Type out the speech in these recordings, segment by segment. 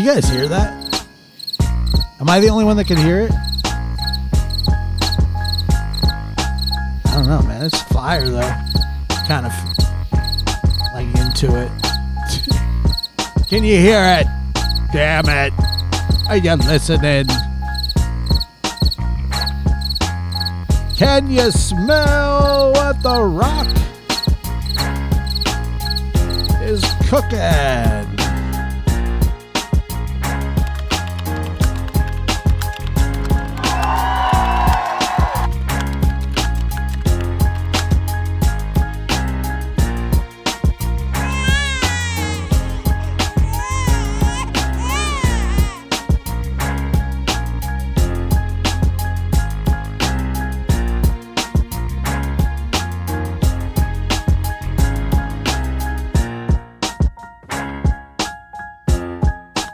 you guys hear that? Am I the only one that can hear it? I don't know, man. It's fire, though. Kind of like into it. Can you hear it? Damn it. Are you listening? Can you smell what the rock is cooking?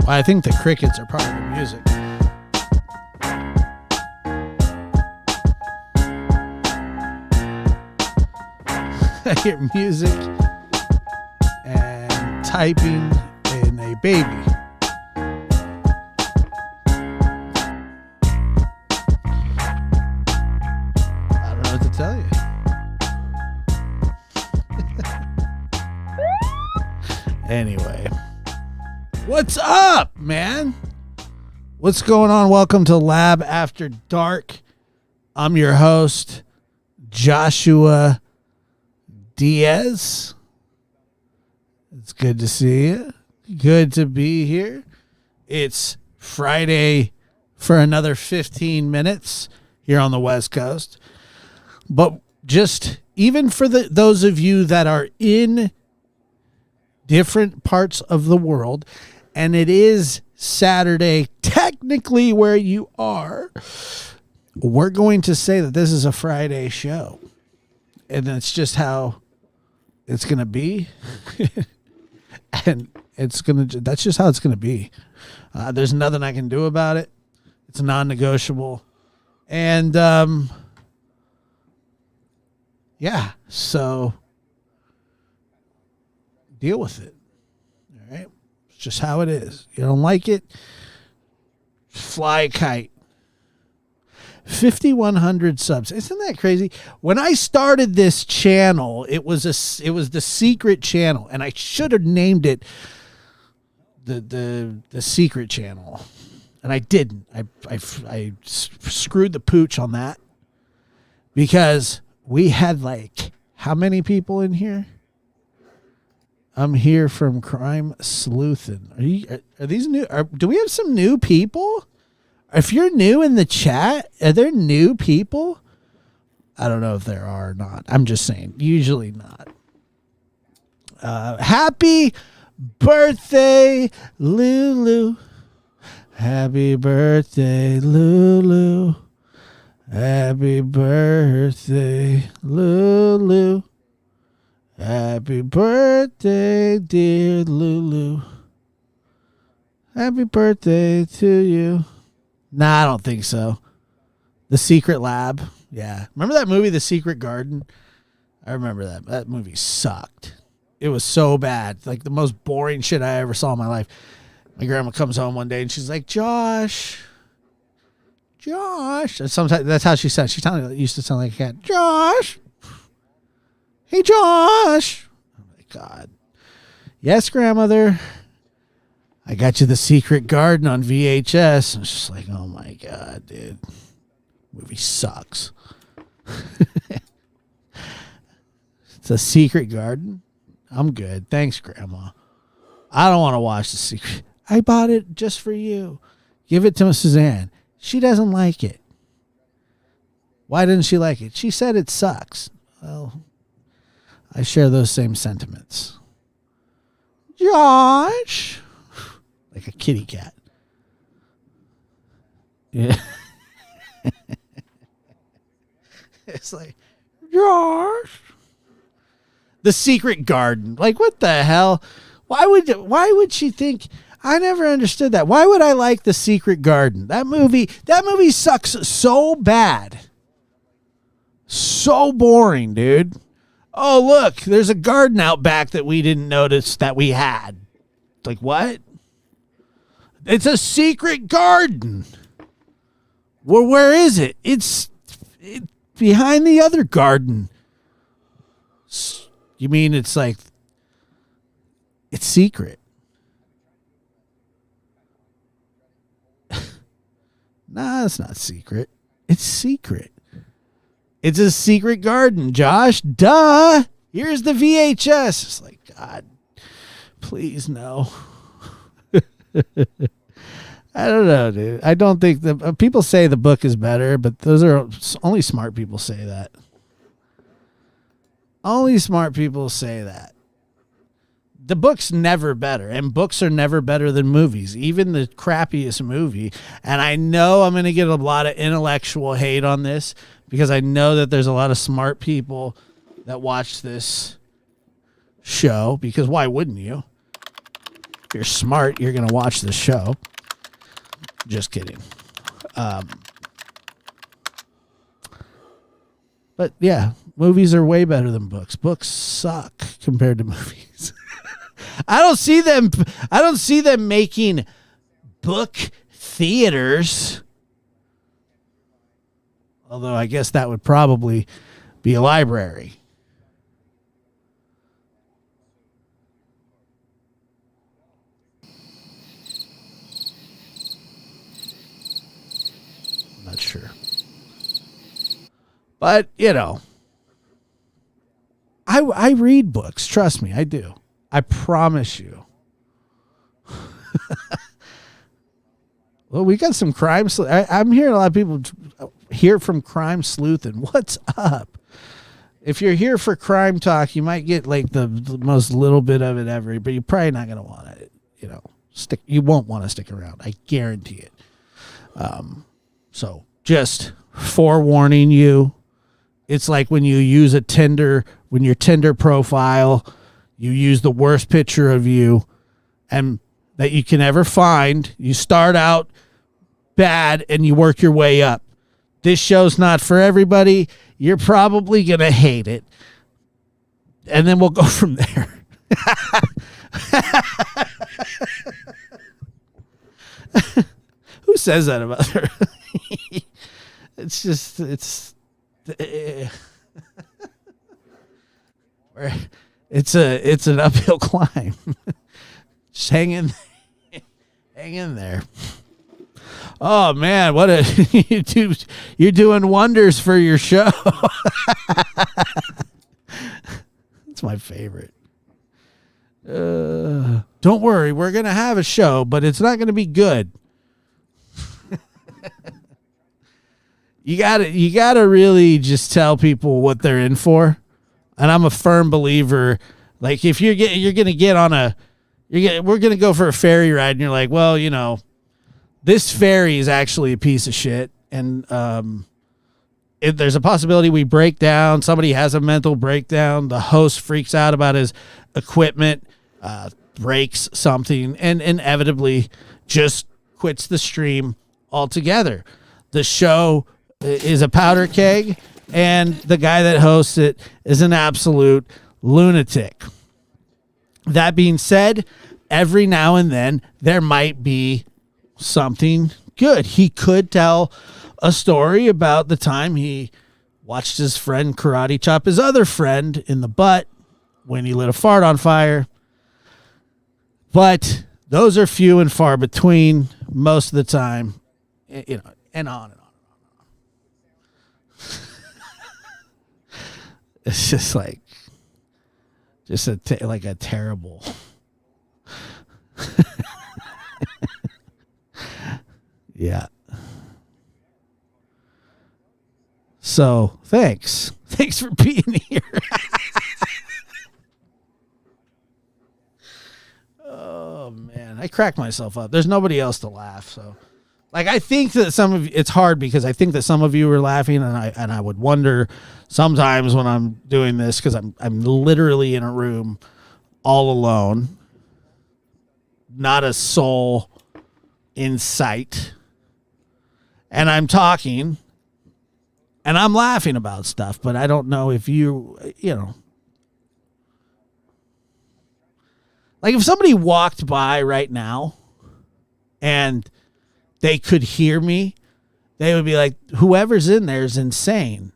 I think the crickets are part of the music. I hear music and typing in a baby. I don't know what to tell you. Anyway. What's up, man? What's going on? Welcome to Lab After Dark. I'm your host, Joshua Diaz. It's good to see you. Good to be here. It's Friday for another 15 minutes here on the West Coast. But just even for those of you that are in different parts of the world, and it is Saturday, technically where you are, we're going to say that this is a Friday show. And that's just how it's going to be. And that's just how it's going to be. There's nothing I can do about it. It's non-negotiable. And, yeah, so deal with it. All right. It's just how it is. You don't like it, fly a kite. 5,100 subs. Isn't that crazy? When I started this channel, it was the secret channel, and I should have named it the secret channel, and I didn't. I screwed the pooch on that because we had like how many people in here? I'm here from Crime Sleuthin'. Are these new? Do we have some new people? If you're new in the chat, are there new people? I don't know if there are or not. I'm just saying, usually not. Happy birthday, Lulu. Happy birthday, Lulu. Happy birthday, Lulu. Happy birthday, dear Lulu. Happy birthday to you. Nah, I don't think so. The Secret Lab. Yeah. Remember that movie, The Secret Garden? I remember that. That movie sucked. It was so bad. Like the most boring shit I ever saw in my life. My grandma comes home one day and she's like, Josh. And sometimes that's how she said. She used to sound like a cat. Josh. Hey, Josh. Oh, my God. Yes, grandmother. I got you The Secret Garden on VHS. I was just like, oh, my God, dude. Movie sucks. It's A Secret Garden? I'm good. Thanks, Grandma. I don't want to watch The Secret. I bought it just for you. Give it to Suzanne. She doesn't like it. Why didn't she like it? She said it sucks. Well, I share those same sentiments. Josh. Like a kitty cat. Yeah. It's like, Josh. The Secret Garden. Like, what the hell? Why would she think? I never understood that. Why would I like The Secret Garden? That movie sucks so bad. So boring, dude. Oh, look, there's a garden out back that we didn't notice that we had. Like, what? It's a secret garden. Well, where is it? It's behind the other garden. You mean it's like it's secret? Nah, it's not secret. It's secret. It's a secret garden, Josh. Duh. Here's the VHS. It's like, God, please no. I don't know, dude. I don't think the people say the book is better, but those are only smart people say that. Only smart people say that. The book's never better, and books are never better than movies, even the crappiest movie. And I know I'm going to get a lot of intellectual hate on this because I know that there's a lot of smart people that watch this show, because why wouldn't you? If you're smart, you're going to watch this show. Just kidding. But yeah, movies are way better than books. Books suck compared to movies. I don't see them making book theaters. Although I guess that would probably be a library. Not sure. But, you know, I read books. Trust me, I do. I promise you. Well, we got some crime. I'm hearing a lot of people hear from Crime Sleuth, and what's up? If you're here for crime talk, you might get like the most little bit of it ever, but you're probably not going to want to, stick. You won't want to stick around. I guarantee it. So just forewarning you, it's like when you use when your Tinder profile, you use the worst picture of you and that you can ever find. You start out bad and you work your way up. This show's not for everybody. You're probably going to hate it. And then we'll go from there. Who says that about her? It's an uphill climb. Just hang in there. Oh man, you're doing wonders for your show. That's my favorite. Don't worry, we're gonna have a show, but it's not gonna be good. You gotta really just tell people what they're in for. And I'm a firm believer, like if we're gonna go for a ferry ride, and you're like, well, this ferry is actually a piece of shit, and there's a possibility we break down. Somebody has a mental breakdown. The host freaks out about his equipment, breaks something, and inevitably just quits the stream altogether. The show is a powder keg, and the guy that hosts it is an absolute lunatic. That being said, every now and then there might be something good. He could tell a story about the time he watched his friend karate chop his other friend in the butt when he lit a fart on fire. But those are few and far between most of the time, and on and on. It's just like, a terrible. Yeah. So thanks for being here. Oh man, I cracked myself up. There's nobody else to laugh, so. Like, I think that it's hard because I think that some of you were laughing, and I would wonder sometimes when I'm doing this, because I'm literally in a room all alone, not a soul in sight, and I'm talking, and I'm laughing about stuff, but I don't know if like if somebody walked by right now and they could hear me, they would be like, whoever's in there is insane.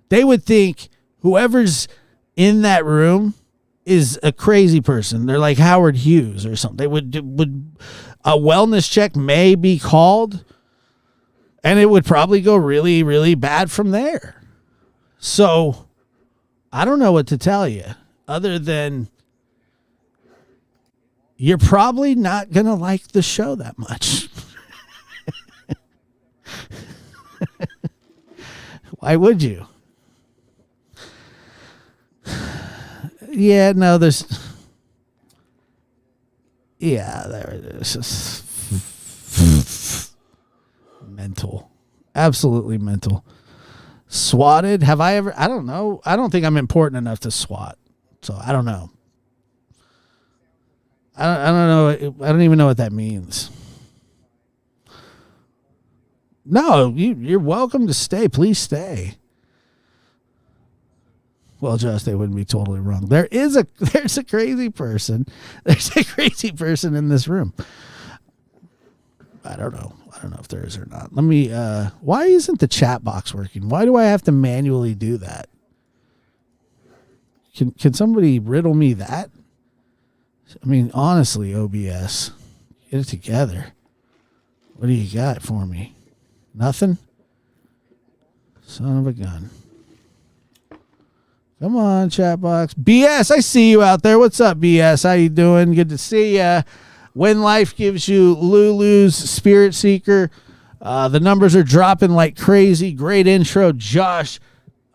They would think whoever's in that room is a crazy person. They're like Howard Hughes or something. They would a wellness check may be called, and it would probably go really, really bad from there. So I don't know what to tell you other than you're probably not going to like the show that much. Why would you? Yeah, no, there it is. Mental. Absolutely mental. Swatted? Have I ever? I don't know. I don't think I'm important enough to SWAT. So I don't know. I don't know. I don't even know what that means. No, you're welcome to stay. Please stay. Well, Josh, they wouldn't be totally wrong. There's a crazy person. There's a crazy person in this room. I don't know if there is or not. Let me. Why isn't the chat box working? Why do I have to manually do that? Can somebody riddle me that? I mean, honestly, OBS, get it together. What do you got for me? Nothing? Son of a gun. Come on, chat box. BS, I see you out there. What's up, BS? How you doing? Good to see ya. When life gives you Lulu's Spirit Seeker, the numbers are dropping like crazy. Great intro, Josh.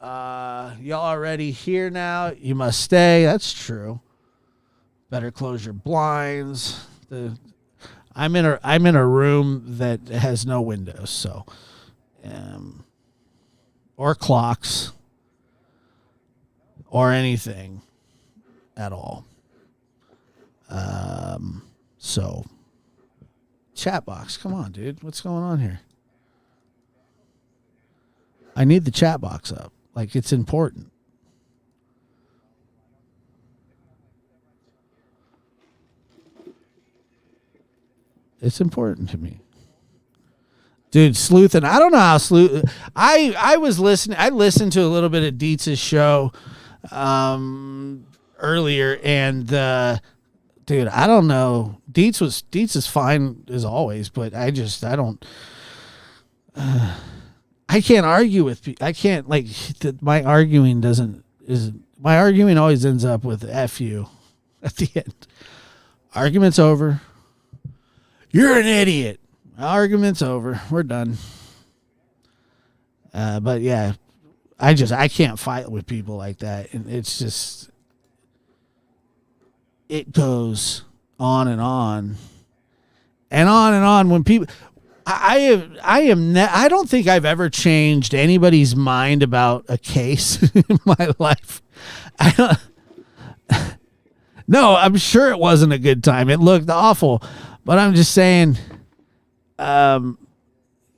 Y'all already here now. You must stay. That's true. Better close your blinds. I'm in a room that has no windows, so or clocks or anything at all. So chat box, come on, dude. What's going on here? I need the chat box up. Like, it's important. It's important to me. Dude, sleuthing. I don't know how sleuth. I was listening. I listened to a little bit of Dietz's show earlier, and dude, I don't know. Dietz is fine as always, but I don't. I can't argue with people. I can't, like, my arguing always ends up with F you at the end. Argument's over. You're an idiot. Argument's over. We're done. But yeah, I can't fight with people like that. And it's just, it goes on and on and on and on when people, I don't think I've ever changed anybody's mind about a case in my life. No, I'm sure it wasn't a good time. It looked awful, but I'm just saying, yeah,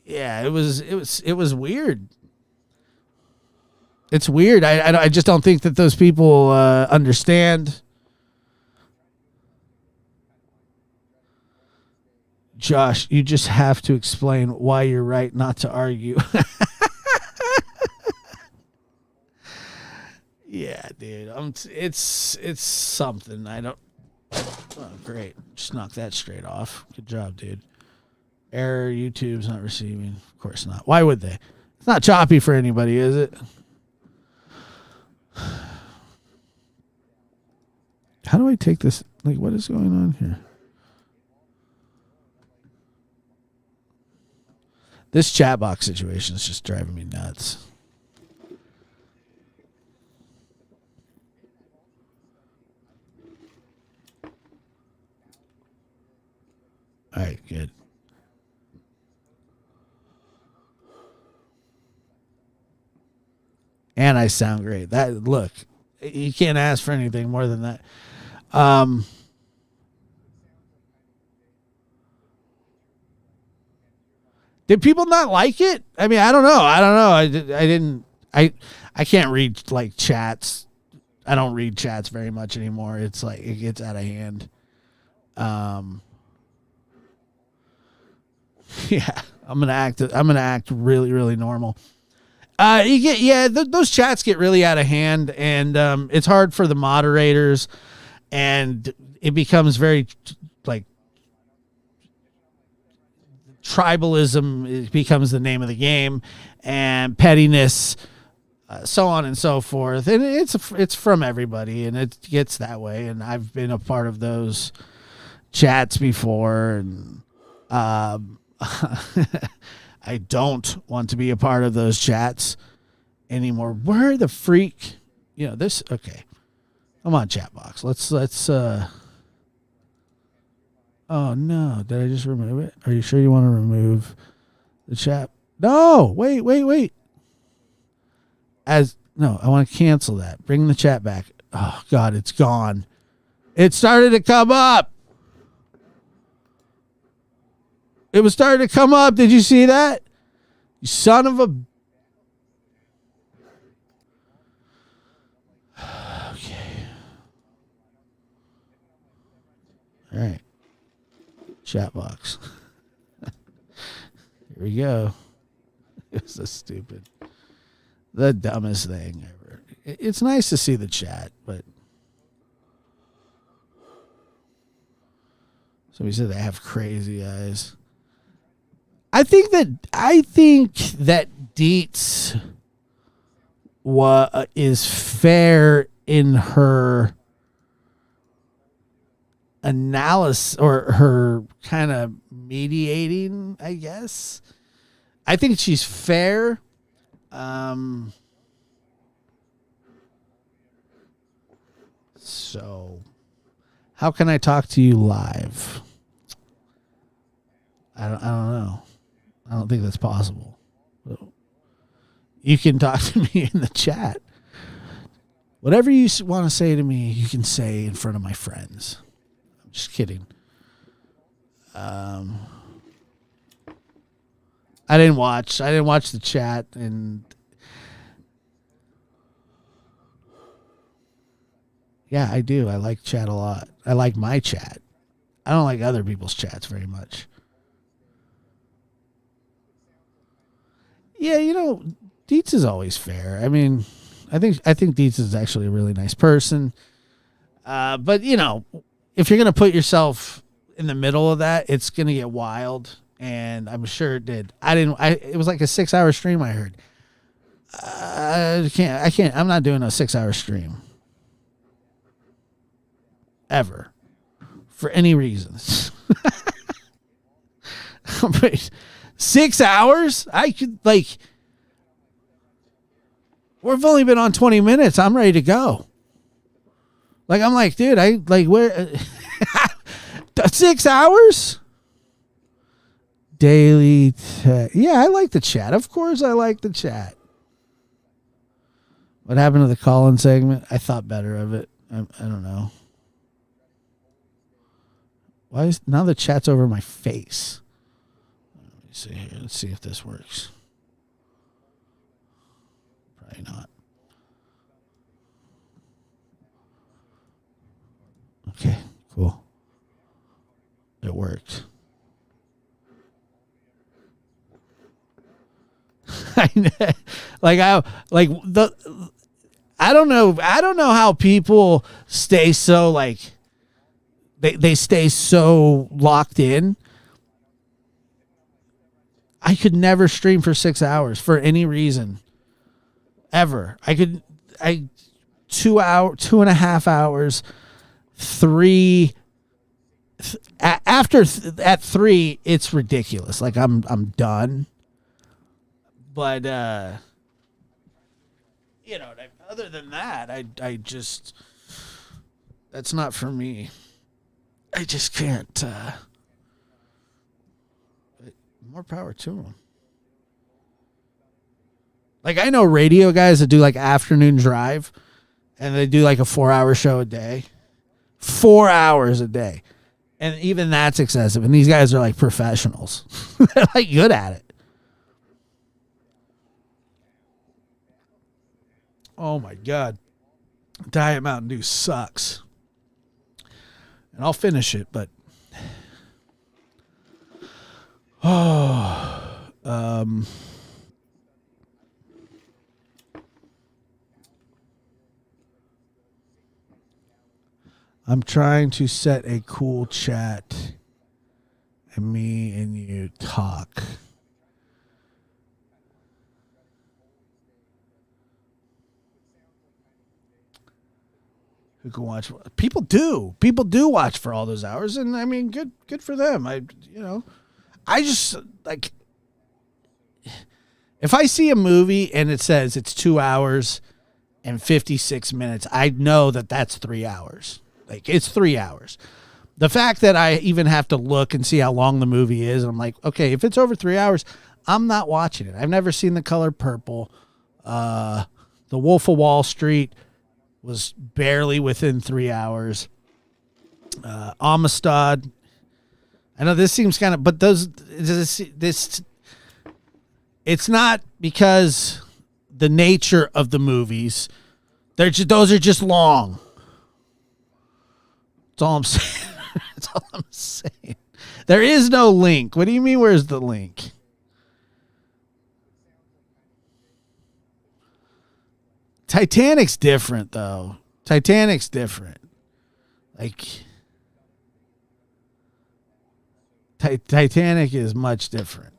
it was weird. It's weird. I just don't think that those people understand. Josh, you just have to explain why you're right not to argue. Yeah, dude. It's something. I don't. Oh, great. Just knock that straight off. Good job, dude. Error. YouTube's not receiving. Of course not. Why would they? It's not choppy for anybody, is it? How do I take this? Like, what is going on here? This chat box situation is just driving me nuts. All right, good. And I sound great. Look, you can't ask for anything more than that. Did people not like it? I mean, I don't know. I can't read, like, chats. I don't read chats very much anymore. It's like it gets out of hand. Yeah, I'm gonna act really, really normal. You get those chats get really out of hand, and it's hard for the moderators, and it becomes very like tribalism. It becomes the name of the game, and pettiness, so on and so forth. And it's from everybody, and it gets that way. And I've been a part of those chats before, and I don't want to be a part of those chats anymore. Where the freak, this, okay. I'm on chat box. Let's oh no, did I just remove it? Are you sure you want to remove the chat? No, wait. No, I want to cancel that. Bring the chat back. Oh God, it's gone. It started to come up. It was starting to come up. Did you see that? You son of a... Okay. All right. Chat box. Here we go. It was so stupid. The dumbest thing ever. It's nice to see the chat, but... Somebody said they have crazy eyes. I think that Dietz is fair in her analysis or her kind of mediating, I guess. I think she's fair. So how can I talk to you live? I don't know. I don't think that's possible. You can talk to me in the chat. Whatever you want to say to me, you can say in front of my friends. I'm just kidding. I didn't watch the chat, and yeah, I do. I like chat a lot. I like my chat. I don't like other people's chats very much. Yeah, Dietz is always fair. I mean, I think Dietz is actually a really nice person. But if you're gonna put yourself in the middle of that, it's gonna get wild, and I'm sure it did. It was like a 6-hour stream. I heard. I can't. I'm not doing a 6-hour stream ever for any reasons. But 6 hours? I could we've only been on 20 minutes. I'm ready to go. I'm like, dude, where 6 hours? Daily yeah, I like the chat. Of course I like the chat. What happened to the call-in segment? I thought better of it. I don't know. Why is now the chat's over my face? Let me see here. Let's see if this works. Probably not. Okay, cool. It worked. I don't know how people stay so they stay so locked in. I could never stream for 6 hours for any reason. Ever. 2 2.5 hours, 3 at 3 it's ridiculous. I'm done. But other than that, I just, that's not for me. I just can't. More power to them. I know radio guys that do afternoon drive, and they do a 4-hour show a day. 4 hours a day. And even that's excessive. And these guys are professionals. They're good at it. Oh my God. Diet Mountain Dew sucks. And I'll finish it, but Oh, um, I'm trying to set a cool chat, and me and you talk. Who can watch? People do watch for all those hours, and I mean, good for them. I just like, if I see a movie and it says it's 2 hours and 56 minutes, I know that that's 3 hours. Like, it's 3 hours. The fact that I even have to look and see how long the movie is, I'm like, okay, if it's over 3 hours, I'm not watching it. I've never seen The Color Purple. The Wolf of Wall Street was barely within 3 hours. Amistad. I know this seems kind of, but this, it's not because the nature of the movies. Those are just long. That's all I'm saying. That's all I'm saying. There is no link. What do you mean? Where's the link? Titanic's different, though. Titanic's different. Like, Titanic is much different.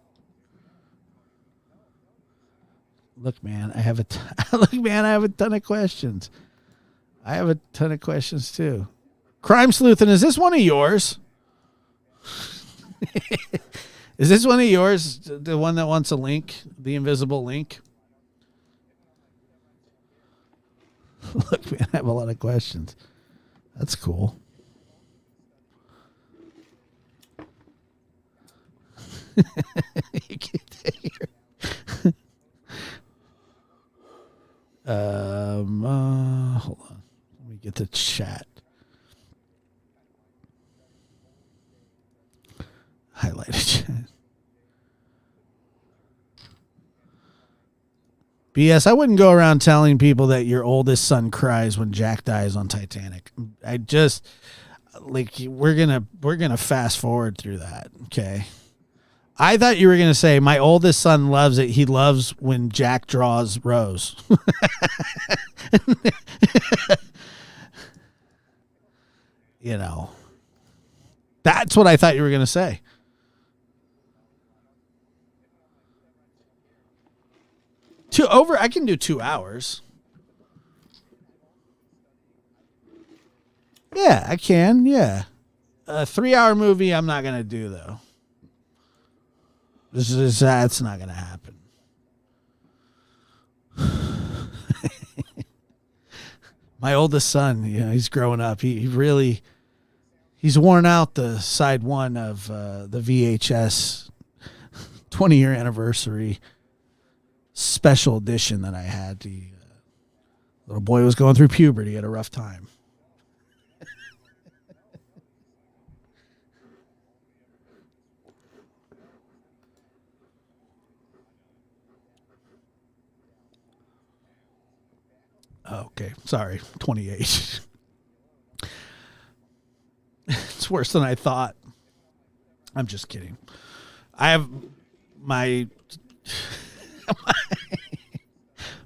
Look, man, I have a ton of questions. I have a ton of questions too. Crime Sleuthin', is this one of yours? Is this one of yours? The one that wants a link, the invisible link. Look, man, I have a lot of questions. That's cool. Hold on. Let me get the chat. Highlighted chat. BS, I wouldn't go around telling people that your oldest son cries when Jack dies on Titanic. I just we're gonna fast forward through that, okay? I thought you were gonna say my oldest son loves it. He loves when Jack draws Rose. That's what I thought you were gonna say. I can do 2 hours. Yeah, I can. Yeah. A 3 hour movie I'm not going to do, though. That's not going to happen. My oldest son, he's growing up. He's worn out the side one of the VHS 20-year anniversary special edition that I had. The little boy was going through puberty, had a rough time. Okay, sorry, 28. It's worse than I thought. I'm just kidding. I have my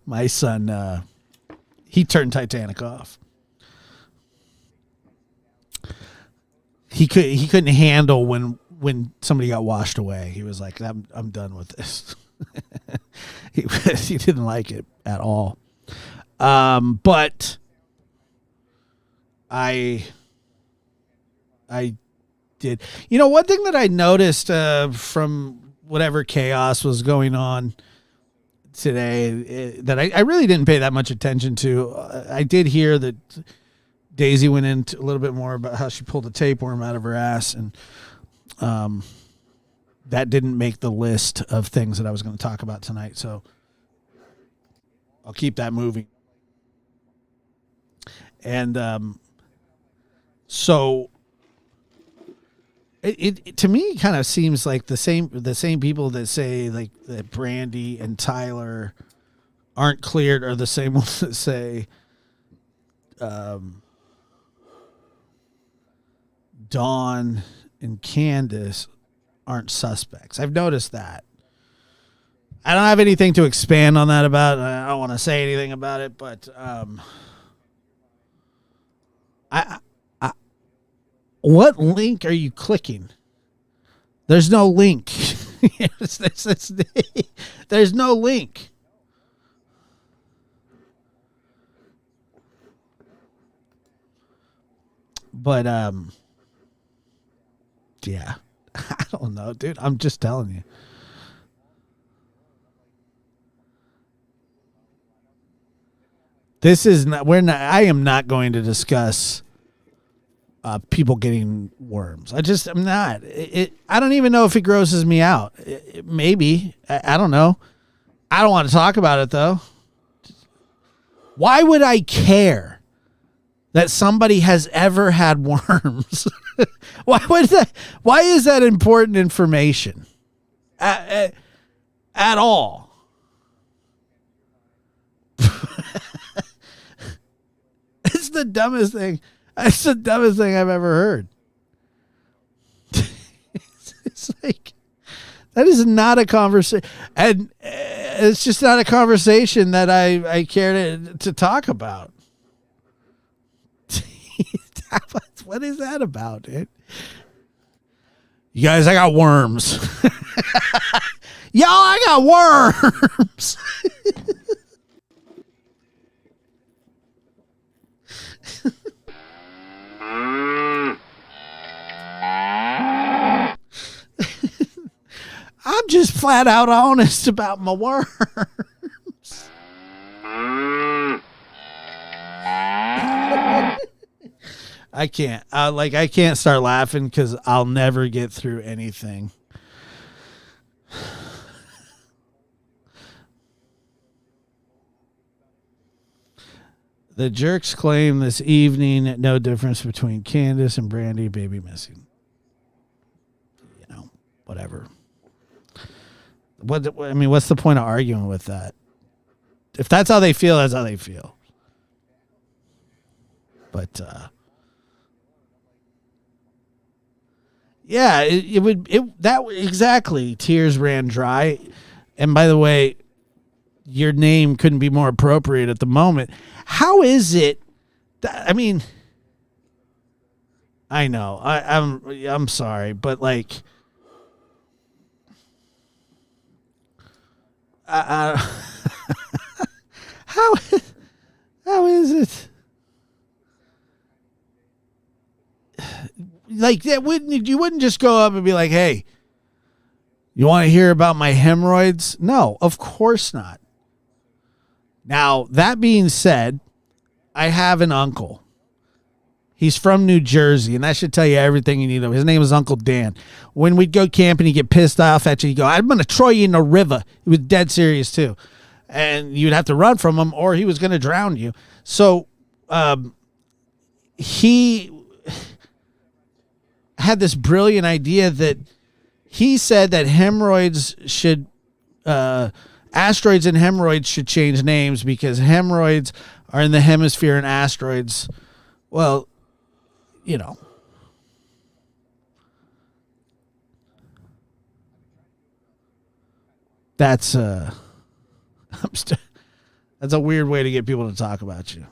my son, he turned Titanic off. He couldn't handle when somebody got washed away. He was like, I'm done with this. He didn't like it at all. But I did. One thing that I noticed from whatever chaos was going on today that I really didn't pay that much attention to. I did hear that Daisy went into a little bit more about how she pulled a tapeworm out of her ass, and that didn't make the list of things that I was going to talk about tonight. So I'll keep that moving. And so it to me kind of seems like the same people that say like that Brandy and Tyler aren't cleared are the same ones that say Dawn and Candace aren't suspects. I've noticed that. I don't have anything to expand on that about. I don't want to say anything about it, but I what link are you clicking? There's no link. There's no link. But yeah. I don't know, dude. I'm just telling you. This is not. I am not going to discuss people getting worms. I'm not. I don't even know if it grosses me out. Maybe. I don't know. I don't want to talk about it though. Why would I care that somebody has ever had worms? Why is that important information at all? It's the dumbest thing. It's the dumbest thing I've ever heard. It's like, that is not a conversation. And it's just not a conversation that I care to talk about. What is that about, dude? You guys, I got worms. Yo, I got worms. I'm just flat out honest about my worms. I can't. I can't start laughing because I'll never get through anything. The jerks claim this evening no difference between Candace and Brandy baby missing. You know, whatever. What's the point of arguing with that? If that's how they feel, that's how they feel. But yeah, exactly. Tears ran dry. And by the way, your name couldn't be more appropriate at the moment. How is it that, I know. I'm sorry, but like how is it? Like that you wouldn't just go up and be like, "Hey, you want to hear about my hemorrhoids?" No, of course not. Now, that being said, I have an uncle. He's from New Jersey, and that should tell you everything you need to know. His name is Uncle Dan. When we'd go camping, he'd get pissed off at you. He'd go, "I'm going to throw you in the river." He was dead serious, too. And you'd have to run from him, or he was going to drown you. So he had this brilliant idea that he said that hemorrhoids should... asteroids and hemorrhoids should change names because hemorrhoids are in the hemisphere and asteroids, well, you know. That's that's a weird way to get people to talk about you.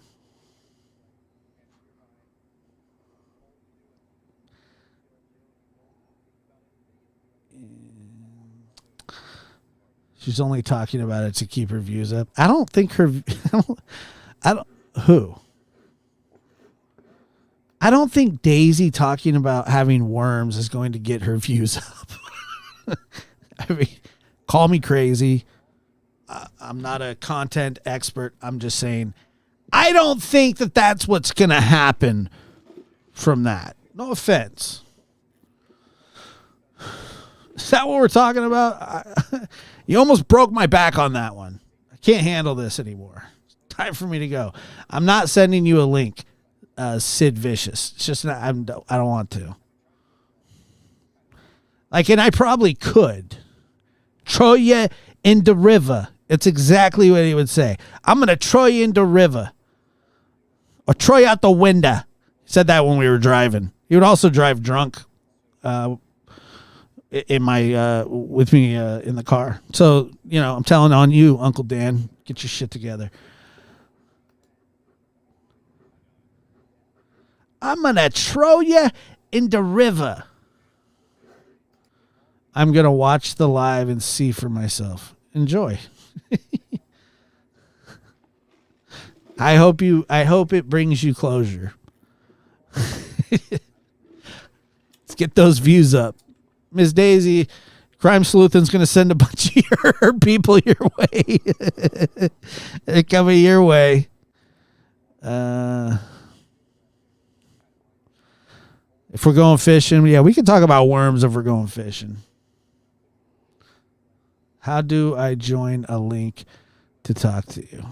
She's only talking about it to keep her views up. I don't think I don't think Daisy talking about having worms is going to get her views up. Call me crazy. I'm not a content expert. I'm just saying, I don't think that that's what's going to happen from that. No offense. Is that what we're talking about? You almost broke my back on that one. I can't handle this anymore. It's time for me to go. I'm not sending you a link, Sid Vicious. It's just not, I don't want to. And I probably could. Throw you in the river. It's exactly what he would say. I'm going to throw you in the river. Or throw you out the window. He said that when we were driving. He would also drive drunk. in my with me in the car. So, I'm telling on you, Uncle Dan, get your shit together. I'm going to throw you in the river. I'm going to watch the live and see for myself. Enjoy. I hope it brings you closure. Let's get those views up. Miss Daisy, Crime Sleuthin's going to send a bunch of your people your way. They're coming your way. If we're going fishing, yeah, we can talk about worms if we're going fishing. How do I join a link to talk to you?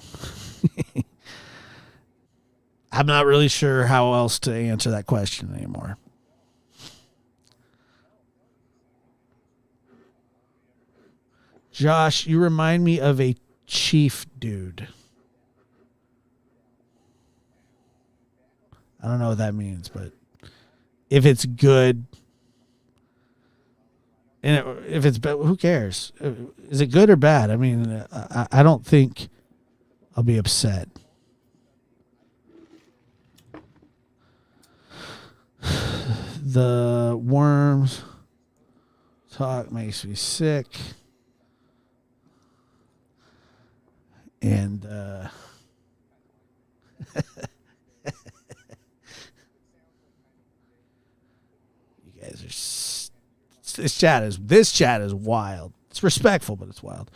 I'm not really sure how else to answer that question anymore. Josh, you remind me of a chief dude. I don't know what that means, but if it's good, and if it's bad, who cares? Is it good or bad? I mean, I don't think I'll be upset. The worms talk makes me sick. And you guys are this chat is wild. It's respectful, but it's wild.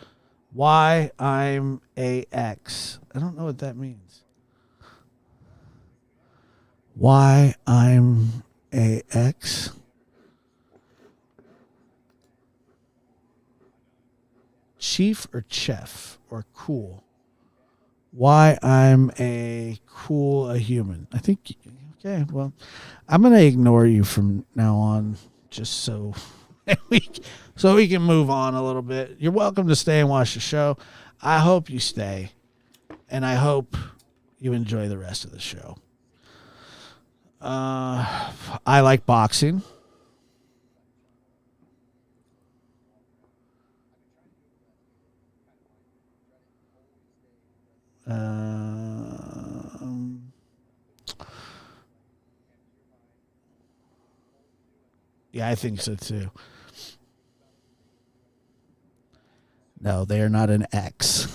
Why I'm a X. I don't know what that means. Why I'm a X. Chief or chef or cool. Why I'm a human. I think, okay, well, I'm going to ignore you from now on just so we can move on a little bit. You're welcome to stay and watch the show. I hope you stay, and I hope you enjoy the rest of the show. I like boxing. Yeah, I think so too. No, they are not an X.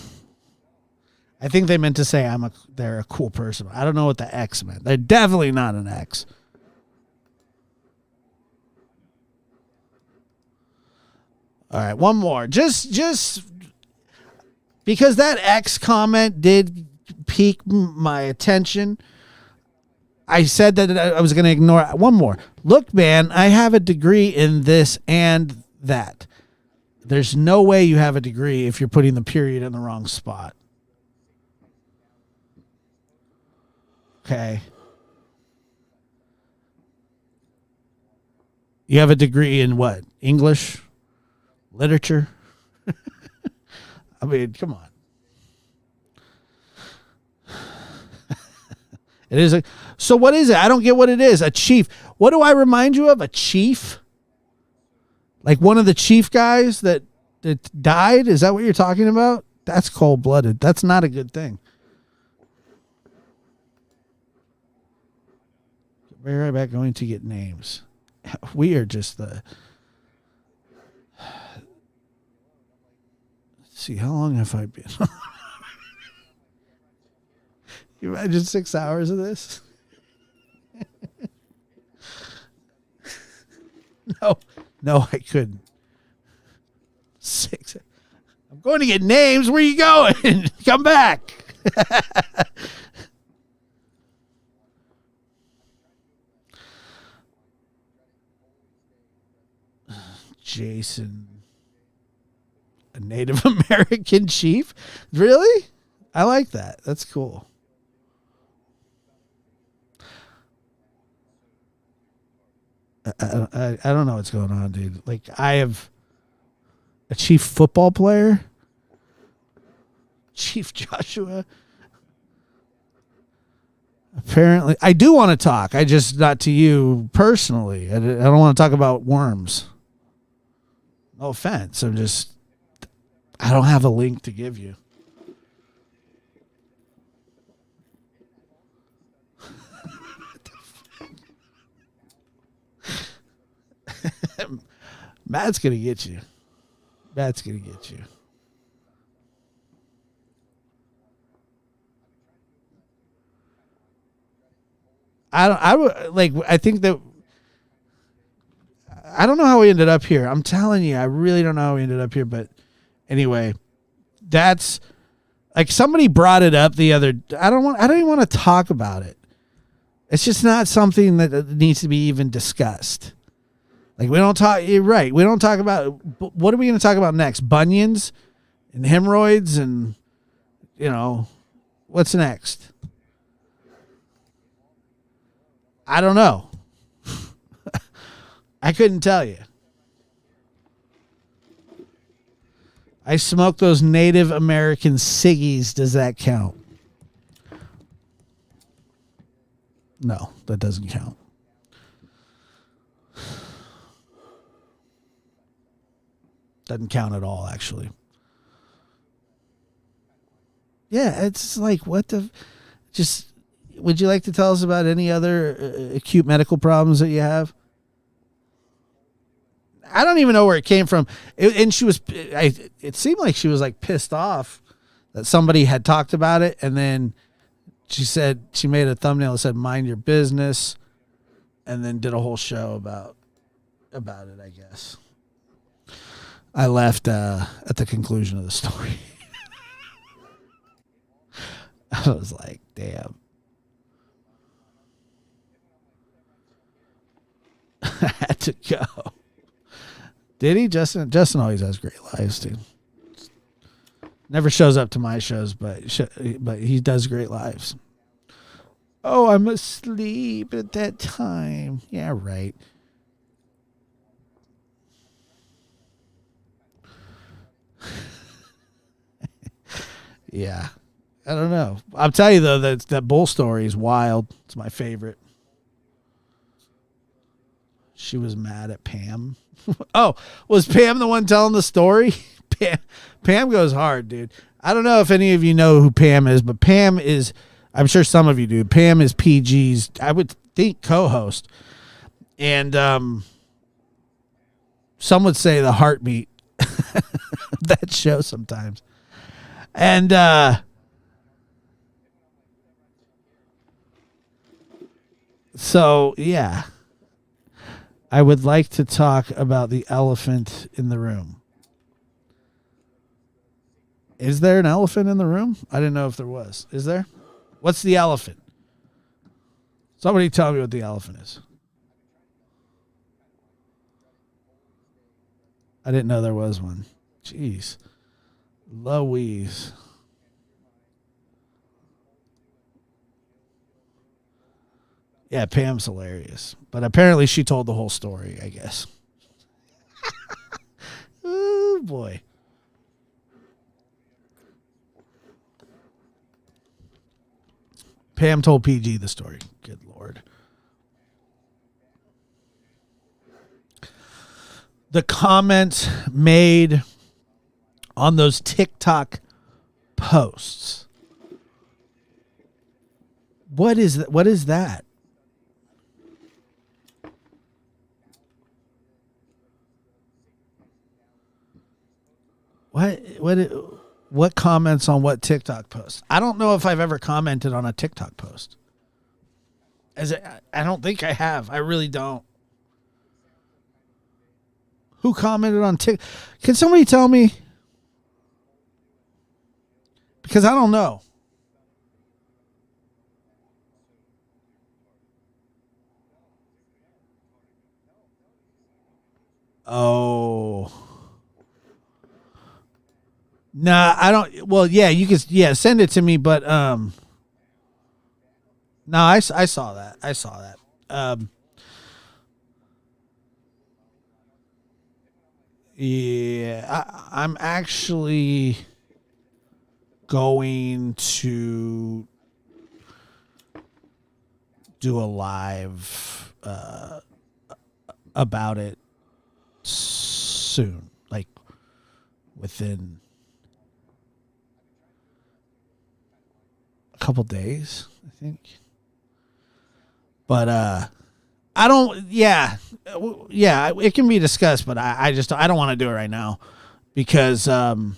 I think they meant to say they're a cool person. I don't know what the X meant. They're definitely not an X. All right, one more. Just because that X comment did pique my attention, I said that I was going to ignore it. One more. Look, man, I have a degree in this and that. There's no way you have a degree if you're putting the period in the wrong spot. Okay. You have a degree in what? English? Literature? I mean, come on. It is so what is it? I don't get what it is. A chief. What do I remind you of? A chief? Like one of the chief guys that died? Is that what you're talking about? That's cold-blooded. That's not a good thing. Be right back, going to get names. We are just the... Let's see, how long have I been? You imagine 6 hours of this? No, I couldn't. 6. I'm going to get names. Where are you going? Come back. Jason, a Native American chief? Really? I like that. That's cool. I don't know what's going on, dude. Like, I have a chief football player, Chief Joshua. Apparently, I do want to talk. I just not to you personally. I don't want to talk about worms. No offense. I don't have a link to give you. Matt's going to get you. Matt's going to get you. I think that I don't know how we ended up here. I'm telling you, I really don't know how we ended up here. But anyway, that's like somebody brought it up the other. I don't even want to talk about it. It's just not something that needs to be even discussed. Like we don't talk. You're right. We don't talk about what are we going to talk about next? Bunions and hemorrhoids and what's next? I don't know. I couldn't tell you. I smoked those Native American ciggies. Does that count? No, that doesn't count. Doesn't count at all, actually. Yeah, it's like, what the... Just, would you like to tell us about any other acute medical problems that you have? I don't even know where it came from. It seemed like she was like pissed off that somebody had talked about it. And then she said, she made a thumbnail that said, mind your business. And then did a whole show about it, I guess. I left at the conclusion of the story. I was like, damn. I had to go. Did he? Justin always has great lives, dude. Never shows up to my shows, but he does great lives. Oh, I'm asleep at that time. Yeah, right. Yeah. I don't know. I'll tell you, though, that bull story is wild. It's my favorite. She was mad at Pam. Oh, was Pam the one telling the story? Pam goes hard, dude. I don't know if any of you know who Pam is, but Pam is, I'm sure some of you do. Pam is PG's, I would think, co-host. And some would say the heartbeat. That show sometimes. And so, yeah. I would like to talk about the elephant in the room. Is there an elephant in the room? I didn't know if there was. Is there? What's the elephant? Somebody tell me what the elephant is. I didn't know there was one. Jeez. Louise. Yeah, Pam's hilarious. But apparently she told the whole story, I guess. Oh, boy. Pam told PG the story. Good Lord. The comments made on those TikTok posts. What is that? What is that? What comments on what TikTok post? I don't know if I've ever commented on a TikTok post. I don't think I have. I really don't. Who commented on TikTok? Can somebody tell me? Because I don't know. Oh. Nah, I don't. Well, yeah, you can. Yeah, send it to me. But no, I saw that. I saw that. Yeah, I'm actually going to do a live about it soon. like within a couple days, I think. But I don't. Yeah, it can be discussed, but I don't want to do it right now because that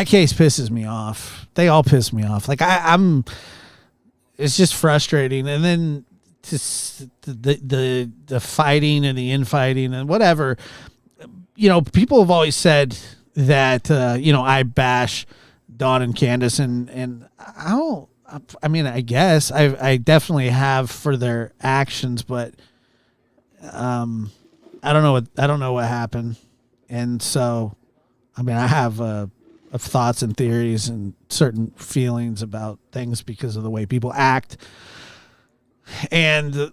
case pisses me off. They all piss me off. Like I'm. It's just frustrating, and then the fighting and the infighting and whatever. You know, people have always said that I bash Dawn and Candace, and I don't. I mean, I guess I definitely have for their actions, but I don't know what happened, and so I mean, I have of thoughts and theories and certain feelings about things because of the way people act, and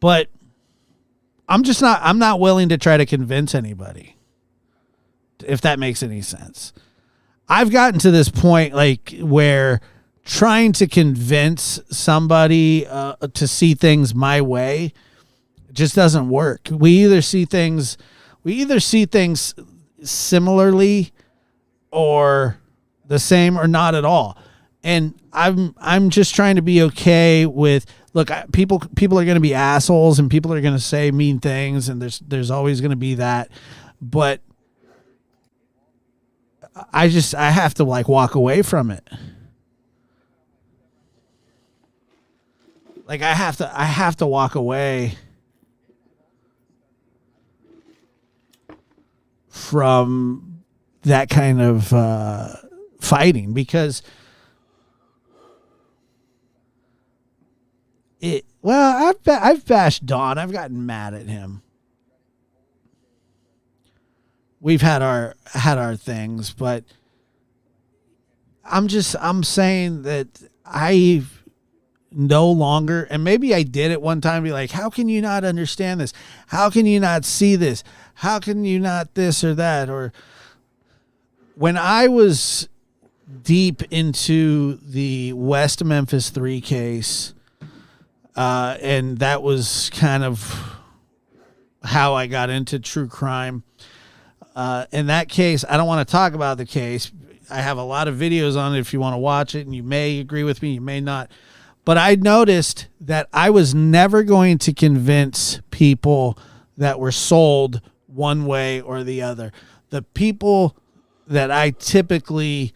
but I'm not willing to try to convince anybody, if that makes any sense. I've gotten to this point like where trying to convince somebody to see things my way just doesn't work. We either see things similarly or the same or not at all. And I'm just trying to be okay with, look, people are going to be assholes and people are going to say mean things, and there's always going to be that, but I have to like walk away from it. Like I have to walk away from that kind of fighting, because I've bashed Don. I've gotten mad at him. We've had our things, but I'm saying that I no longer, and maybe I did at one time, be like, how can you not understand this? How can you not see this? How can you not this or that? Or when I was deep into the West Memphis 3 case, and that was kind of how I got into true crime. In that case, I don't want to talk about the case. I have a lot of videos on it if you want to watch it, and you may agree with me, you may not. But I noticed that I was never going to convince people that were sold one way or the other. The people that I typically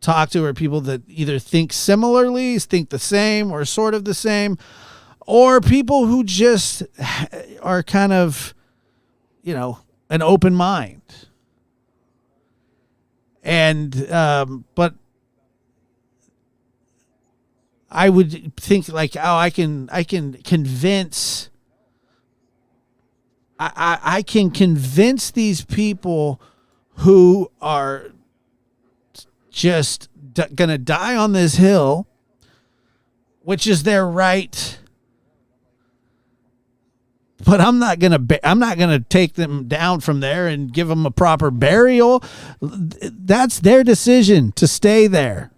talk to are people that either think similarly, think the same or sort of the same, or people who just are kind of, an open mind. And, but I would think like, I can convince, I can convince these people who are just going to die on this hill, which is their right. But I'm not gonna take them down from there and give them a proper burial. That's their decision to stay there.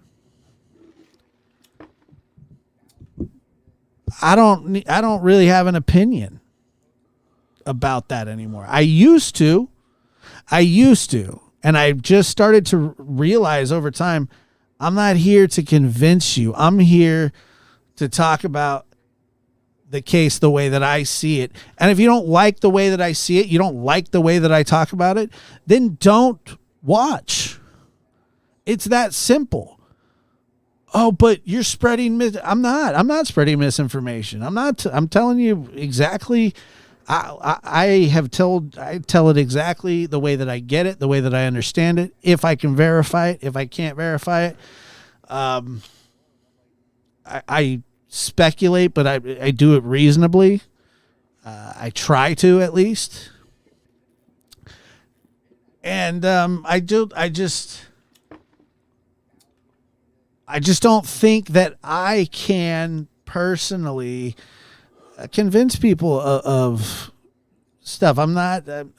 I don't really have an opinion about that anymore. I used to, and I just started to realize over time, I'm not here to convince you. I'm here to talk about the case the way that I see it. And if you don't like the way that I see it, you don't like the way that I talk about it, then don't watch. It's that simple. Oh, but you're spreading I'm not spreading misinformation. I'm telling you exactly. I tell it exactly the way that I get it, the way that I understand it. If I can verify it, if I can't verify it, I speculate, but I do it reasonably. I try to, at least. And I just don't think that I can personally convince people of stuff. I'm not an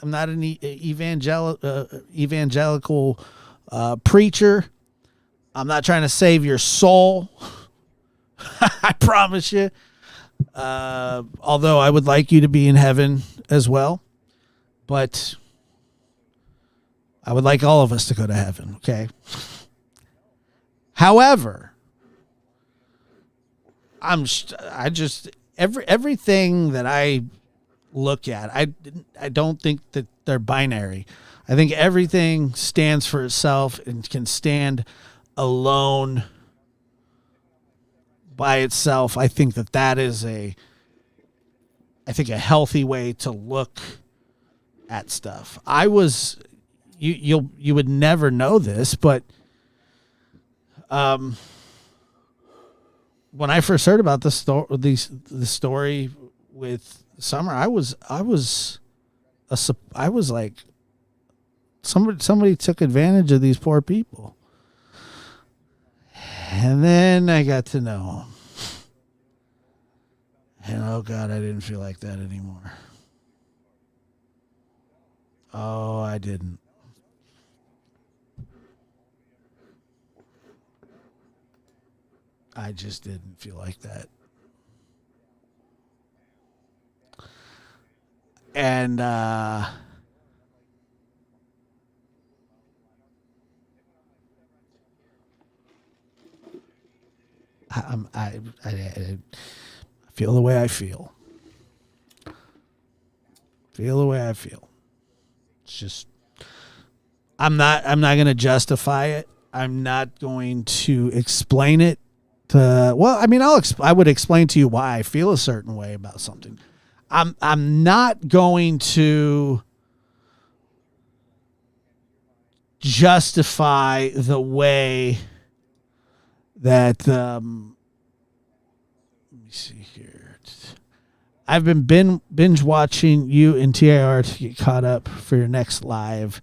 evangelical preacher. I'm not trying to save your soul. I promise you. Although I would like you to be in heaven as well. But I would like all of us to go to heaven, okay? However, I just everything that I look at, I don't think that they're binary. I think everything stands for itself and can stand alone by itself. I think that is a healthy way to look at stuff. You would never know this, but when I first heard about the story with Summer, I was like, somebody took advantage of these poor people. And then I got to know him. And oh God, I didn't feel like that anymore. Oh, I didn't. I just didn't feel like that. And I feel the way I feel. Feel the way I feel. It's just I'm not going to justify it. I'm not going to explain it. I would explain to you why I feel a certain way about something. I'm not going to justify the way that let me see here. I've been binge watching you and TIR to get caught up for your next live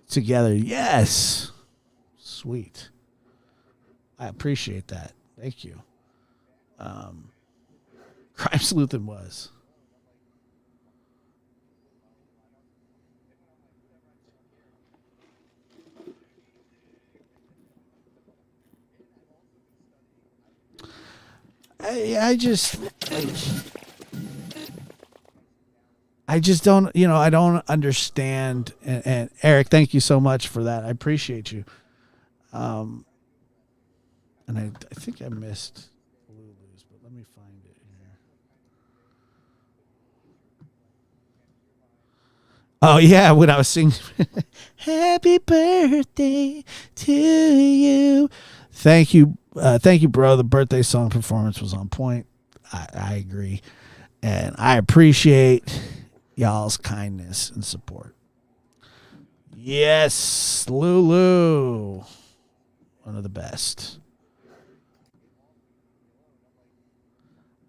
together. Yes. Sweet. I appreciate that. Thank you. Crime Sleuthin was. I just don't, I don't understand. And Eric, thank you so much for that. I appreciate you. And I think I missed Lulu's, but let me find it here. Oh yeah, when I was singing "Happy Birthday to You," thank you, bro. The birthday song performance was on point. I agree, and I appreciate y'all's kindness and support. Yes, Lulu, one of the best.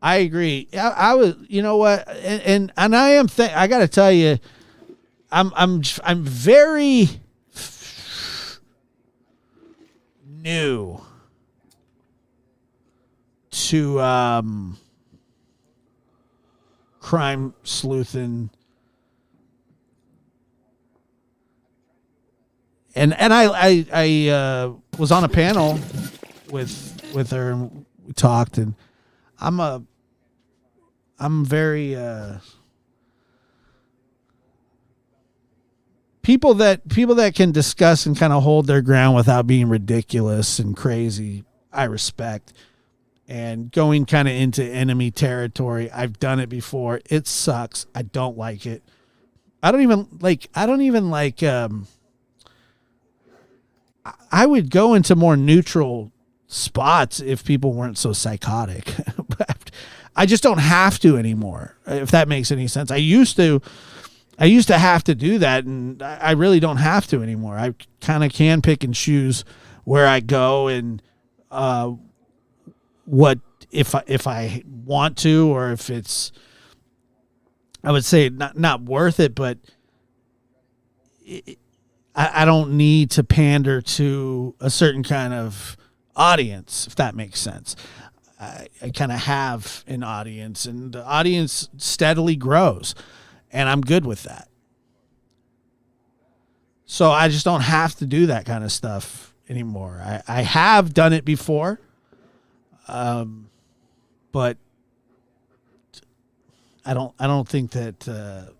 I agree. I was, you know what, and I am. I got to tell you, I'm very new to Crime Sleuthin, and I was on a panel with her, and we talked, and I'm very people that can discuss and kind of hold their ground without being ridiculous and crazy. I respect. And going kind of into enemy territory, I've done it before. It sucks. I don't like it. I would go into more neutral spots if people weren't so psychotic. But I just don't have to anymore, if that makes any sense. I used to have to do that, and I really don't have to anymore. I kind of can pick and choose where I go and what if I want to, or if it's, I would say not worth it, but I don't need to pander to a certain kind of audience, if that makes sense. I kind of have an audience, and the audience steadily grows, and I'm good with that. So I just don't have to do that kind of stuff anymore. I have done it before, but I don't think that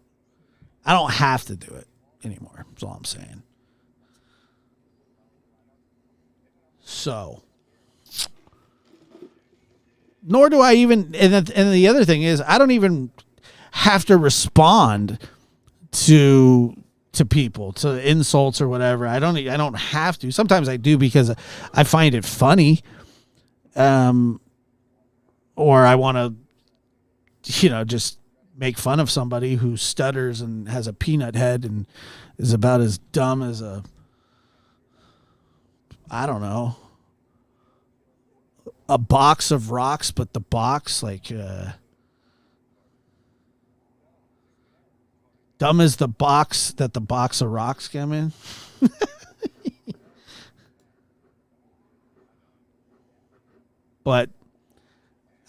I don't have to do it anymore. That's all I'm saying. So, nor do I even, and the other thing is, I don't even have to respond to people, to insults or whatever. I don't have to. Sometimes I do because I find it funny, or I want to, just make fun of somebody who stutters and has a peanut head and is about as dumb as I don't know, a box of rocks, but the box dumb as the box that the box of rocks come in. But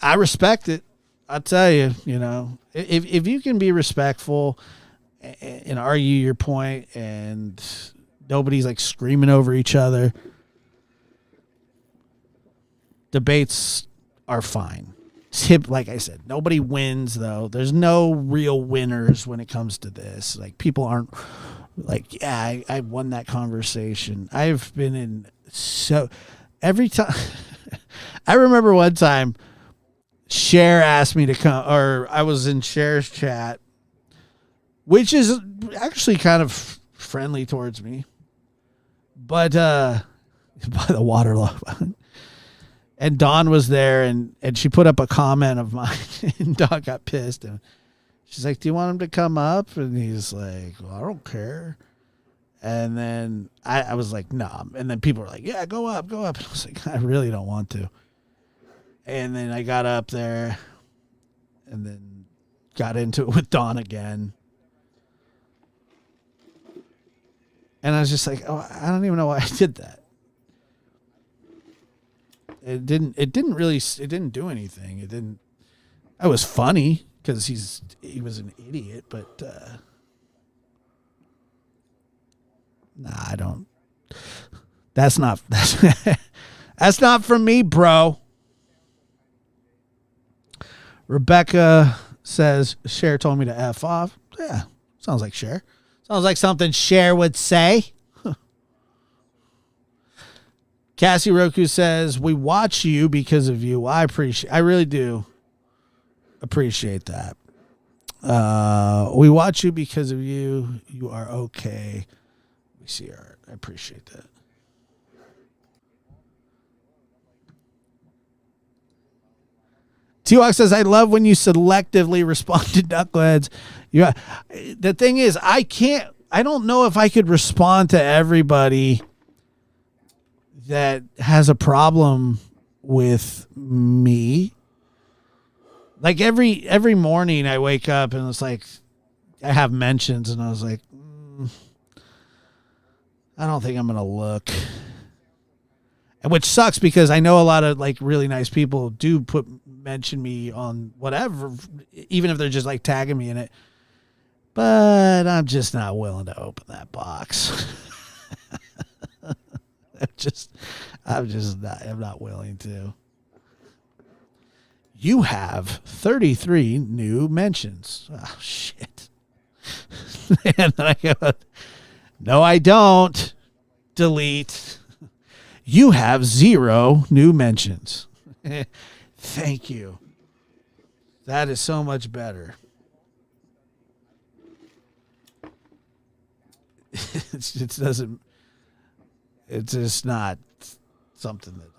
I respect it. I tell you, if you can be respectful and argue your point and nobody's like screaming over each other, debates are fine. Like I said, nobody wins though. There's no real winners when it comes to this. Like people aren't like, yeah, I won that conversation. I've been in every time. I remember one time Cher asked me to come, or I was in Cher's chat, which is actually kind of friendly towards me, but by the water line. And Dawn was there, and she put up a comment of mine, and Dawn got pissed. And she's like, do you want him to come up? And he's like, well, I don't care. And then I was like, no. And then people were like, yeah, go up. And I was like, I really don't want to. And then I got up there and then got into it with Dawn again. And I was just like, oh, I don't even know why I did that. It didn't do anything. It was funny because he was an idiot, but I don't. That's not from me, bro. Rebecca says Cher told me to F off. Yeah, sounds like Cher. Sounds like something Cher would say. Cassie Roku says, we watch you because of you. I really do appreciate that. We watch you because of you. You are okay. We see art. I appreciate that. T-Walk says, I love when you selectively respond to knuckleheads. The thing is, I don't know if I could respond to everybody that has a problem with me. Like every morning I wake up and it's like I have mentions and I was like, I don't think I'm gonna look. And which sucks because I know a lot of like really nice people do mention me on whatever, even if they're just like tagging me in it. But I'm just not willing to open that box. I'm not willing to. You have 33 new mentions. Oh, shit. And then I go, no, I don't. Delete. You have 0 new mentions. Thank you. That is so much better. It's just not something that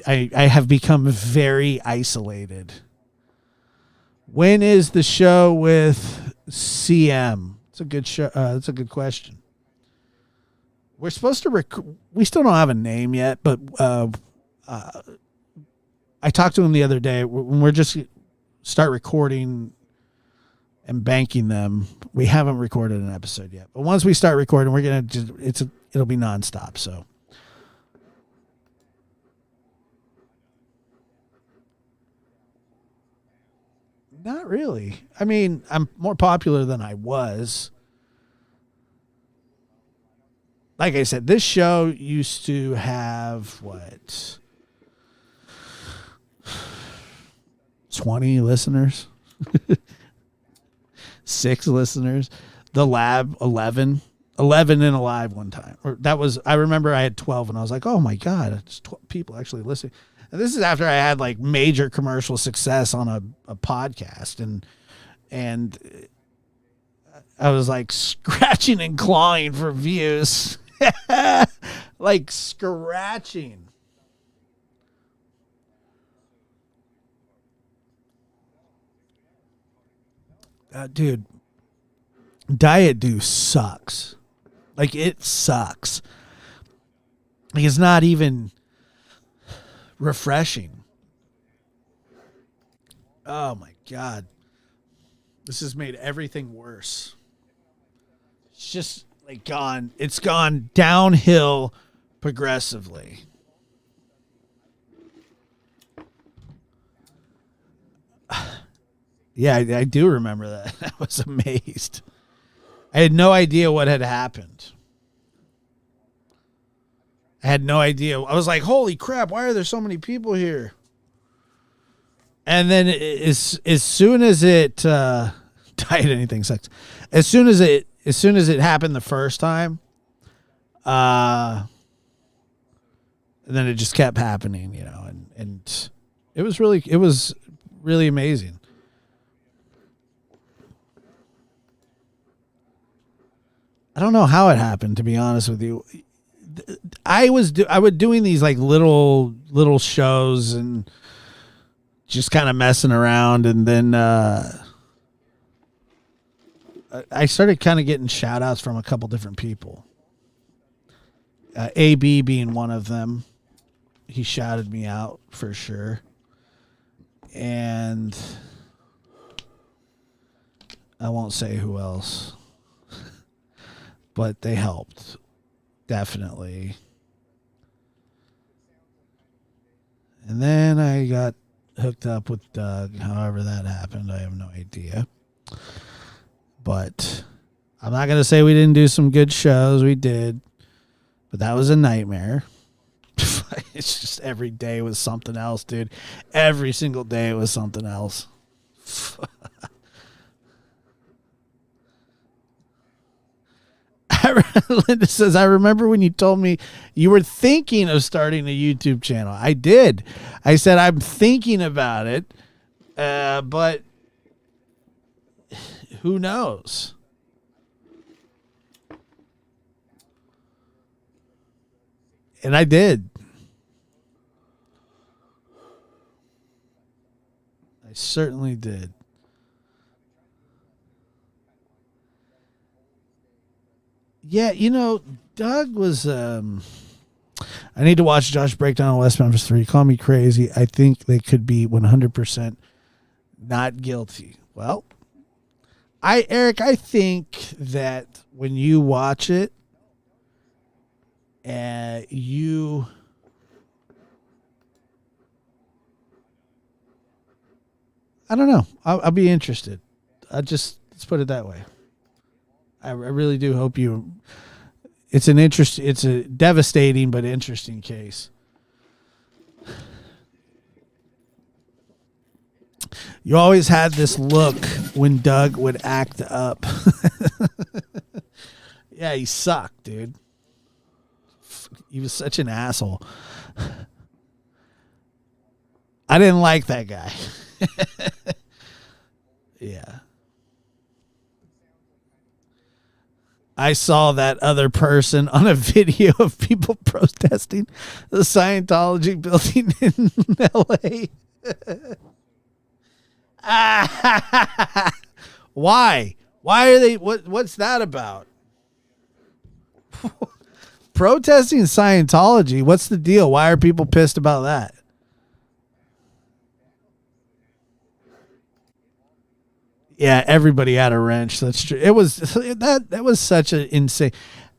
I have become very isolated. When is the show with CM? It's a good show. It's a good question. We're supposed to we still don't have a name yet, but I talked to him the other day. When we're just start recording and banking them, we haven't recorded an episode yet. But once we start recording, we're gonna it'll be nonstop. So. Not really. I mean, I'm more popular than I was. Like I said, this show used to have, 20 listeners? 6 listeners. the Lab 11 and Alive one time. Or that was, I remember I had 12 and I was like, oh my God, it's 12 people actually listening. And this is after I had like major commercial success on a podcast. And I was like scratching and clawing for views. Like scratching. Dude, Diet Dew sucks. Like, it sucks. Like, it's not even refreshing. Oh my God. This has made everything worse. It's just like it's gone downhill progressively. Yeah, I do remember that. I was amazed. I had no idea what had happened. I had no idea. I was like, holy crap, why are there so many people here? And then as soon as it died, anything sucks. As soon as it happened the first time, and then it just kept happening, and it was really amazing. I don't know how it happened, to be honest with you. I was doing these like little shows and just kind of messing around, and then I started kind of getting shout outs from a couple different people. AB being one of them. He shouted me out for sure. And I won't say who else. But they helped. Definitely. And then I got hooked up with Doug. However that happened, I have no idea. But I'm not going to say we didn't do some good shows. We did. But that was a nightmare. It's just every day was something else, dude. Every single day it was something else. Linda says, I remember when you told me you were thinking of starting a YouTube channel. I did. I said, I'm thinking about it, but who knows? And I did. I certainly did. Yeah, Doug was. I need to watch Josh Breakdown on West Memphis 3. Call me crazy. I think they could be 100% not guilty. Well, Eric, I think that when you watch it, you. I don't know. I'll be interested. Let's put it that way. I really do hope you. It's a devastating but interesting case. You always had this look when Doug would act up. Yeah, he sucked, dude. He was such an asshole. I didn't like that guy. Yeah. I saw that other person on a video of people protesting the Scientology building in LA. Why? Why are they what's that about? Protesting Scientology, what's the deal? Why are people pissed about that? Yeah, everybody had a wrench. That's true. It was that was such an insane,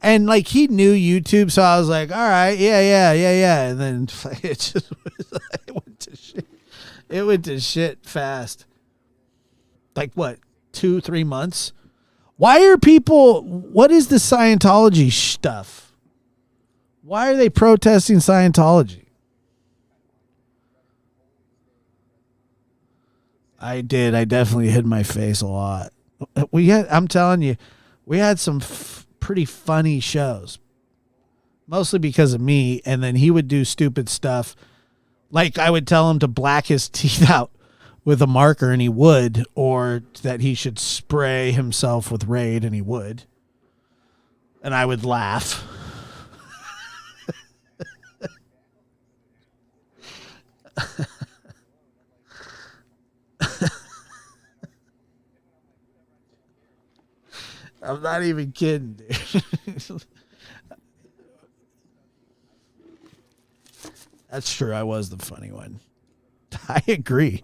and like he knew YouTube, so I was like, all right, yeah, and then it just it went to shit. It went to shit fast. Like what, 2-3 months? Why are people? What is the Scientology stuff? Why are they protesting Scientology? I did. I definitely hid my face a lot. I'm telling you, We had some pretty funny shows, mostly because of me. And then he would do stupid stuff. Like I would tell him to black his teeth out with a marker, and he would, or that he should spray himself with Raid, and he would. And I would laugh. I'm not even kidding, dude. That's true. I was the funny one. I agree.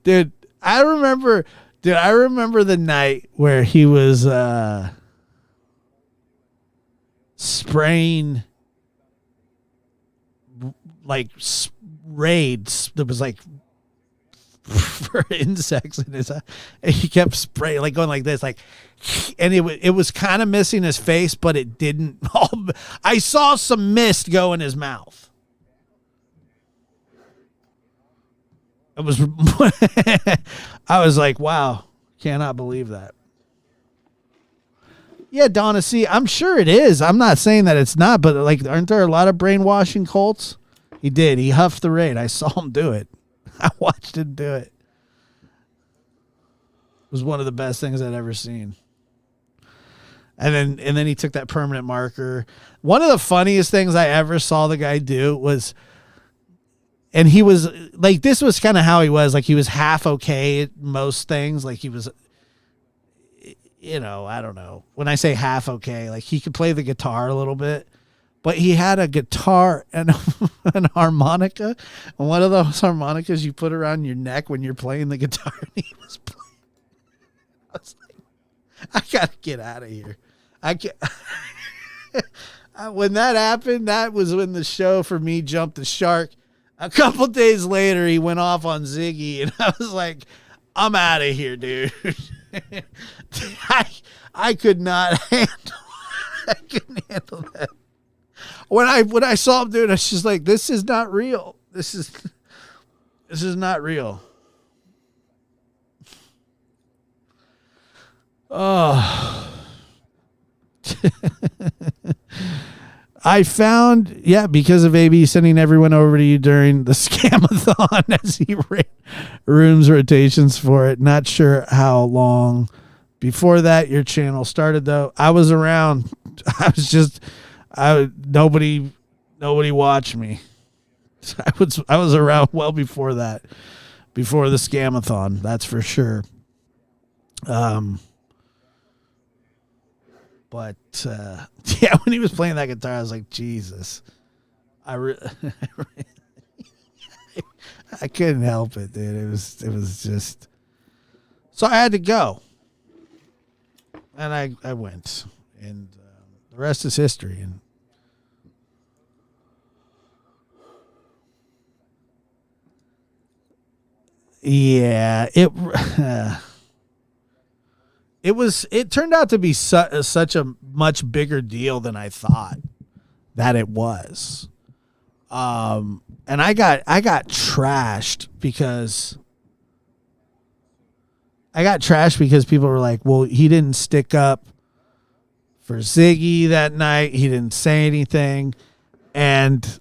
Dude, I remember the night where he was spraying like raids that was like for insects in his eye. And he kept spraying, like going like this, like, and it was kind of missing his face, but it didn't. I saw some mist go in his mouth. It was, I was like, wow, cannot believe that. Yeah, Donna, see, I'm sure it is. I'm not saying that it's not, but like, aren't there a lot of brainwashing cults? He did. He huffed the Raid. I saw him do it. I watched him do it. It was one of the best things I'd ever seen. And then he took that permanent marker. One of the funniest things I ever saw the guy do was, and he was like, this was kind of how he was. Like, he was half okay at most things. Like, he was, you know, I don't know. When I say half okay, like, he could play the guitar a little bit, but he had a guitar and an harmonica. And one of those harmonicas you put around your neck when you're playing the guitar. And he was playing. I was like, I got to get out of here. I can't. When that happened, that was when the show for me jumped the shark. A couple days later, he went off on Ziggy, and I was like, I'm out of here, dude. I could not handle I couldn't handle that. When I saw him do it, I was just like, this is not real. This is not real. Oh. I found, because of AB sending everyone over to you during the scamathon as he rooms rotations for it. Not sure how long before that your channel started, though. I was around. Nobody watched me. I was around well before that, before the scamathon. That's for sure. But when he was playing that guitar, I was like, Jesus, I couldn't help it, dude. It was just, so I had to go, and I went, and the rest is history. And yeah, it turned out to be such a much bigger deal than I thought that it was. And I got trashed because people were like, well, he didn't stick up for Ziggy that night. He didn't say anything. And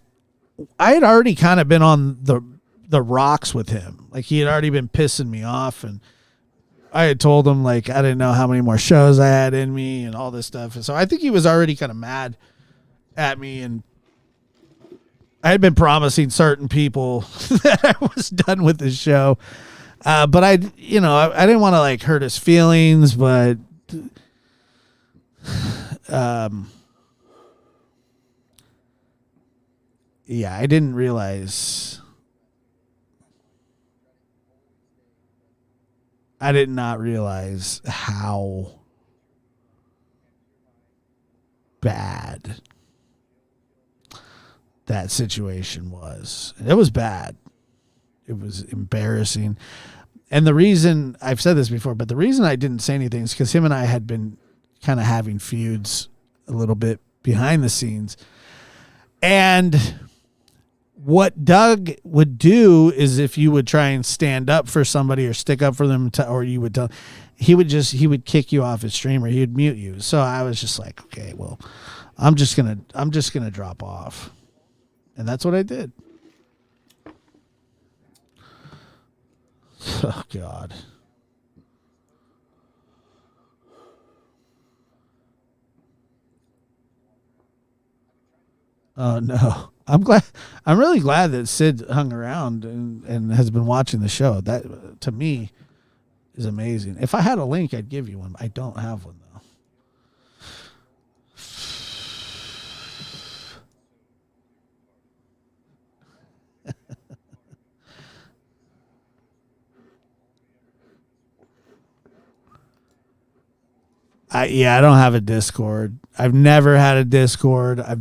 I had already kind of been on the rocks with him. Like, he had already been pissing me off, and I had told him, like, I didn't know how many more shows I had in me and all this stuff. And so I think he was already kind of mad at me. And I had been promising certain people that I was done with the show. But I didn't want to, like, hurt his feelings, but I didn't realize. I did not realize how bad that situation was. It was bad. It was embarrassing. And the reason, I've said this before, but the reason I didn't say anything is because him and I had been kind of having feuds a little bit behind the scenes. And what Doug would do is if you would try and stand up for somebody or stick up for them, or you would tell, he would kick you off his stream or he would mute you. So I was just like, okay, well, I'm just going to drop off. And that's what I did. Oh God. Oh no. I'm really glad that Sid hung around and has been watching the show. That to me is amazing. If I had a link, I'd give you one. I don't have one though. I don't have a Discord. I've never had a Discord. I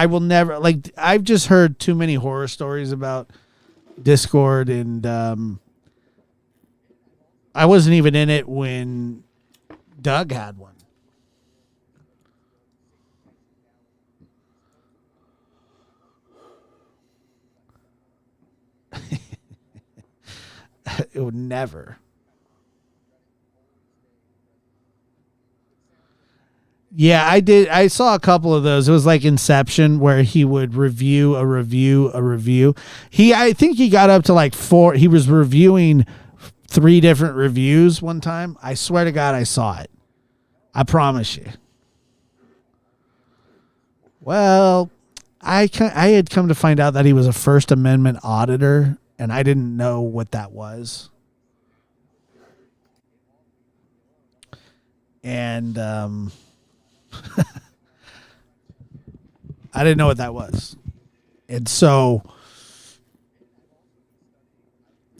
will never, like, I've just heard too many horror stories about Discord, and I wasn't even in it when Doug had one. It would never. Yeah, I did. I saw a couple of those. It was like Inception, where he would review a review. I think he got up to like 4. He was reviewing 3 different reviews one time. I swear to God, I saw it. I promise you. Well, I had come to find out that he was a First Amendment auditor, and I didn't know what that was. And I didn't know what that was. And so,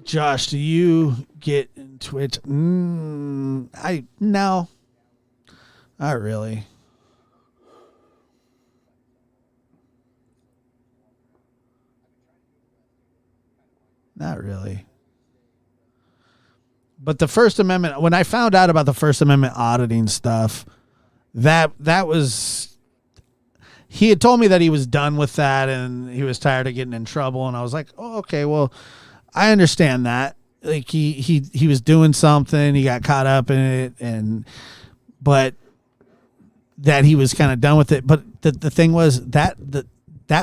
Josh, do you get in Twitch? No, not really. Not really. But the First Amendment, when I found out about the First Amendment auditing stuff, that was, he had told me that he was done with that and he was tired of getting in trouble. And I was like, oh, okay, well, I understand that. Like he was doing something, he got caught up in it, but that he was kind of done with it. But the thing was that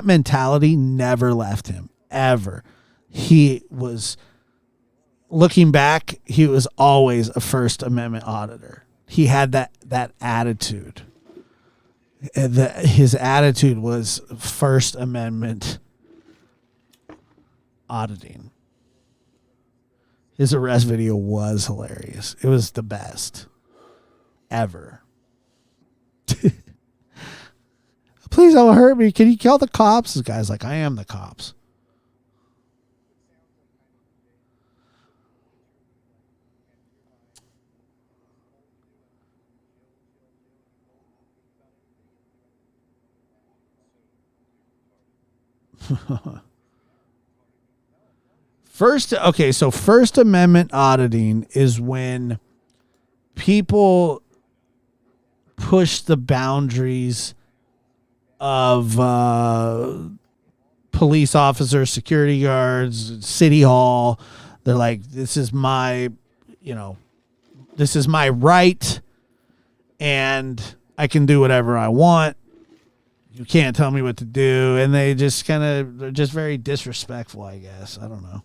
mentality never left him, ever. He was, looking back, he was always a First Amendment auditor. He had that attitude. His attitude was First Amendment auditing. His arrest video was hilarious. It was the best ever. Please don't hurt me. Can you call the cops? This guy's like, I am the cops. So First Amendment auditing is when people push the boundaries of police officers, security guards, city hall. They're like, this is my right, and I can do whatever I want. You can't tell me what to do. And they just they're just very disrespectful, I guess. I don't know.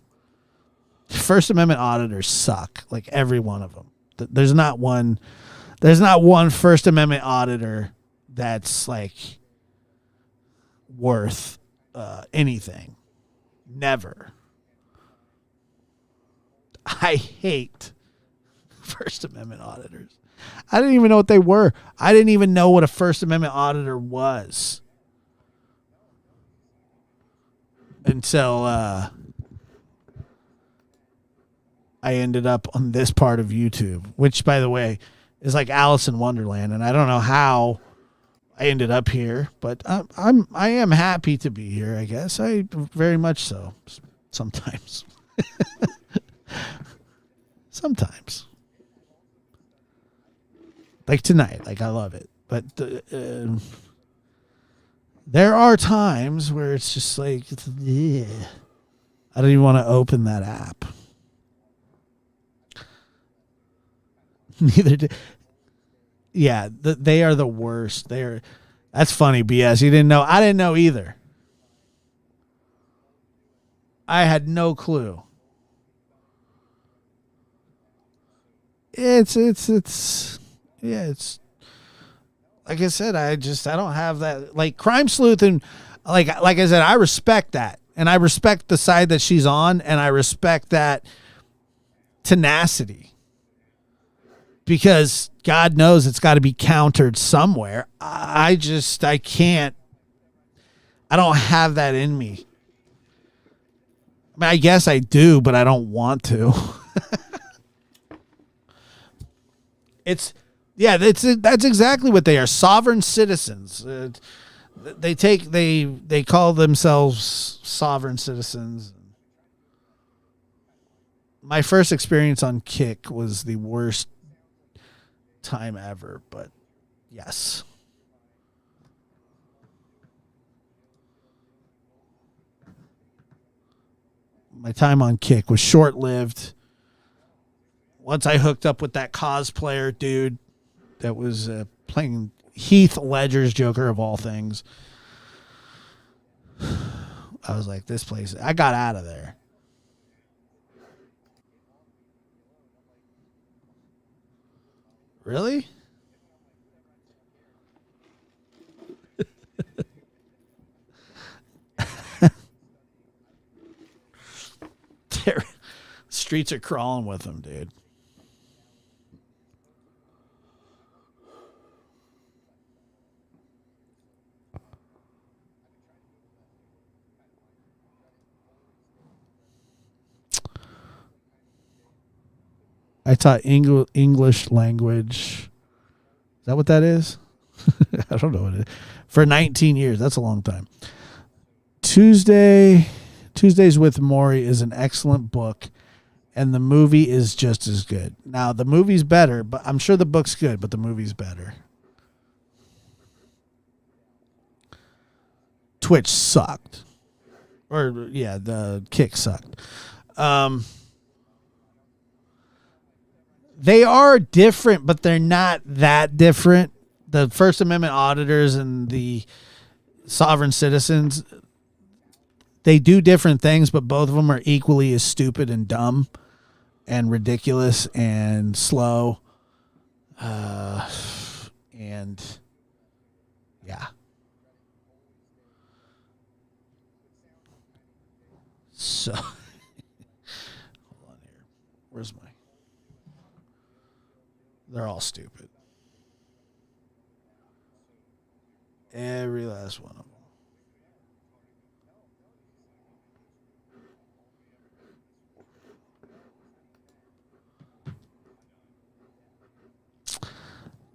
First Amendment auditors suck, like every one of them. There's not one First Amendment auditor that's like worth anything. Never. I hate First Amendment auditors. I didn't even know what they were. I didn't even know what a First Amendment auditor was until I ended up on this part of YouTube, which, by the way, is like Alice in Wonderland, and I don't know how I ended up here, but I am happy to be here. I guess I very much so. Sometimes, sometimes. Like tonight, like I love it. But there are times where it's just like, yeah, I don't even want to open that app. Neither do. Yeah, they are the worst. That's funny, BS. You didn't know. I didn't know either. I had no clue. It's like I said, I don't have that, like Crime Sleuth, and like I said, I respect that, and I respect the side that she's on, and I respect that tenacity, because God knows it's got to be countered somewhere. I can't. I don't have that in me. I mean, I guess I do, but I don't want to. That's exactly what they are. Sovereign citizens. They call themselves sovereign citizens. My first experience on Kick was the worst time ever, but yes. My time on Kick was short-lived. Once I hooked up with that cosplayer dude that was playing Heath Ledger's Joker of all things, I was like, this place, I got out of there. Really? Streets are crawling with them, dude. I taught English language. Is that what that is? I don't know what it is. For 19 years. That's a long time. Tuesdays with Morrie is an excellent book, and the movie is just as good. Now, the movie's better, but I'm sure the book's good, but the movie's better. Twitch sucked. Or, yeah, the Kick sucked. They are different, but they're not that different. The First Amendment auditors and the sovereign citizens, they do different things, but both of them are equally as stupid and dumb and ridiculous and slow. And yeah. So, hold on here. Where's my... They're all stupid. Every last one of them.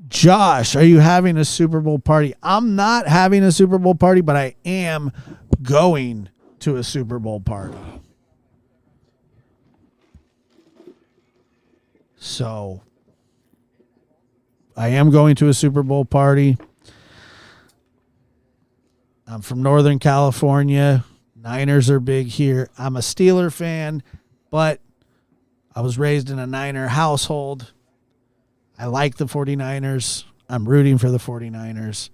Josh, are you having a Super Bowl party? I'm not having a Super Bowl party, but I am going to a Super Bowl party. So, I am going to a Super Bowl party. I'm from Northern California. Niners are big here. I'm a Steeler fan, but I was raised in a Niner household. I like the 49ers. I'm rooting for the 49ers.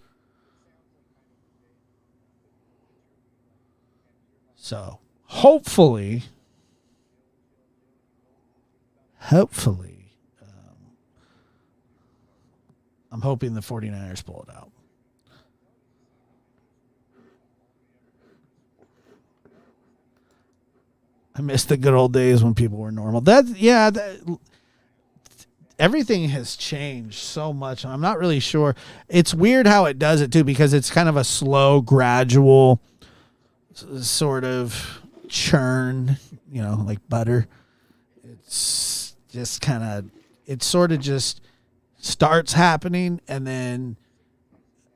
So, hopefully, I'm hoping the 49ers pull it out. I miss the good old days when people were normal. Everything has changed so much. I'm not really sure. It's weird how it does it too, because it's kind of a slow, gradual sort of churn, like butter. It's just kind of, it sort of just starts happening, and then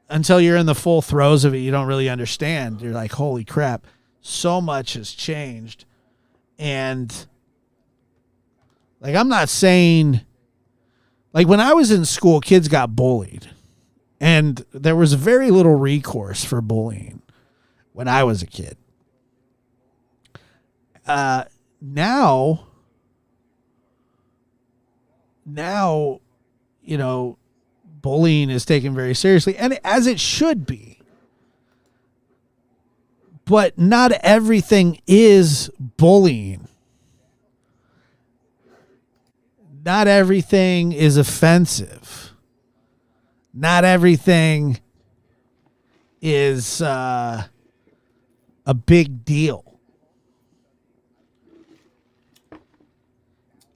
until you're in the full throes of it, you don't really understand. You're like, holy crap, so much has changed. And like, I'm not saying Like when I was in school, kids got bullied, and there was very little recourse for bullying when I was a kid. Now, you know, bullying is taken very seriously, and as it should be. But not everything is bullying. Not everything is offensive. Not everything is a big deal.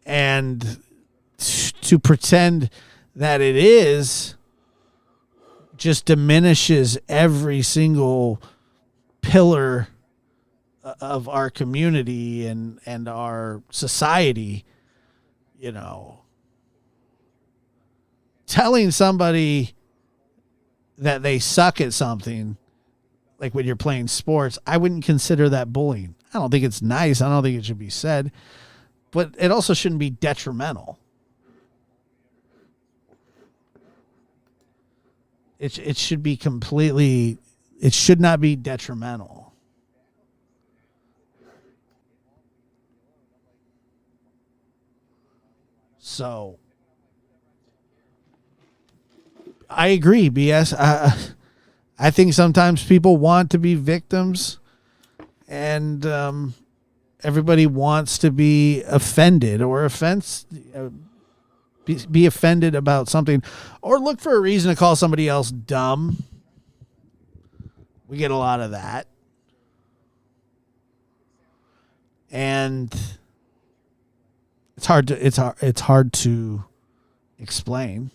And to pretend that it is just diminishes every single pillar of our community and our society. You know, telling somebody that they suck at something, like when you're playing sports, I wouldn't consider that bullying. I don't think it's nice. I don't think it should be said, but it also shouldn't be detrimental. It should be completely, it should not be detrimental. So I agree, BS. I think sometimes people want to be victims, and everybody wants to be offended or be offended about something, or look for a reason to call somebody else dumb. We get a lot of that. And it's hard to explain.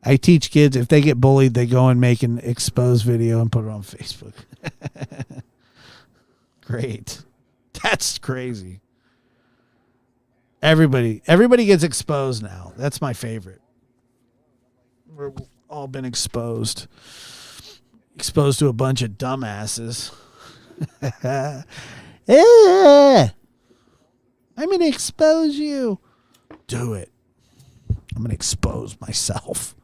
I teach kids, if they get bullied, they go and make an exposed video and put it on Facebook. Great. That's crazy. Everybody gets exposed now. That's my favorite. We're all been exposed to a bunch of dumbasses. I'm going to expose you. Do it. I'm going to expose myself.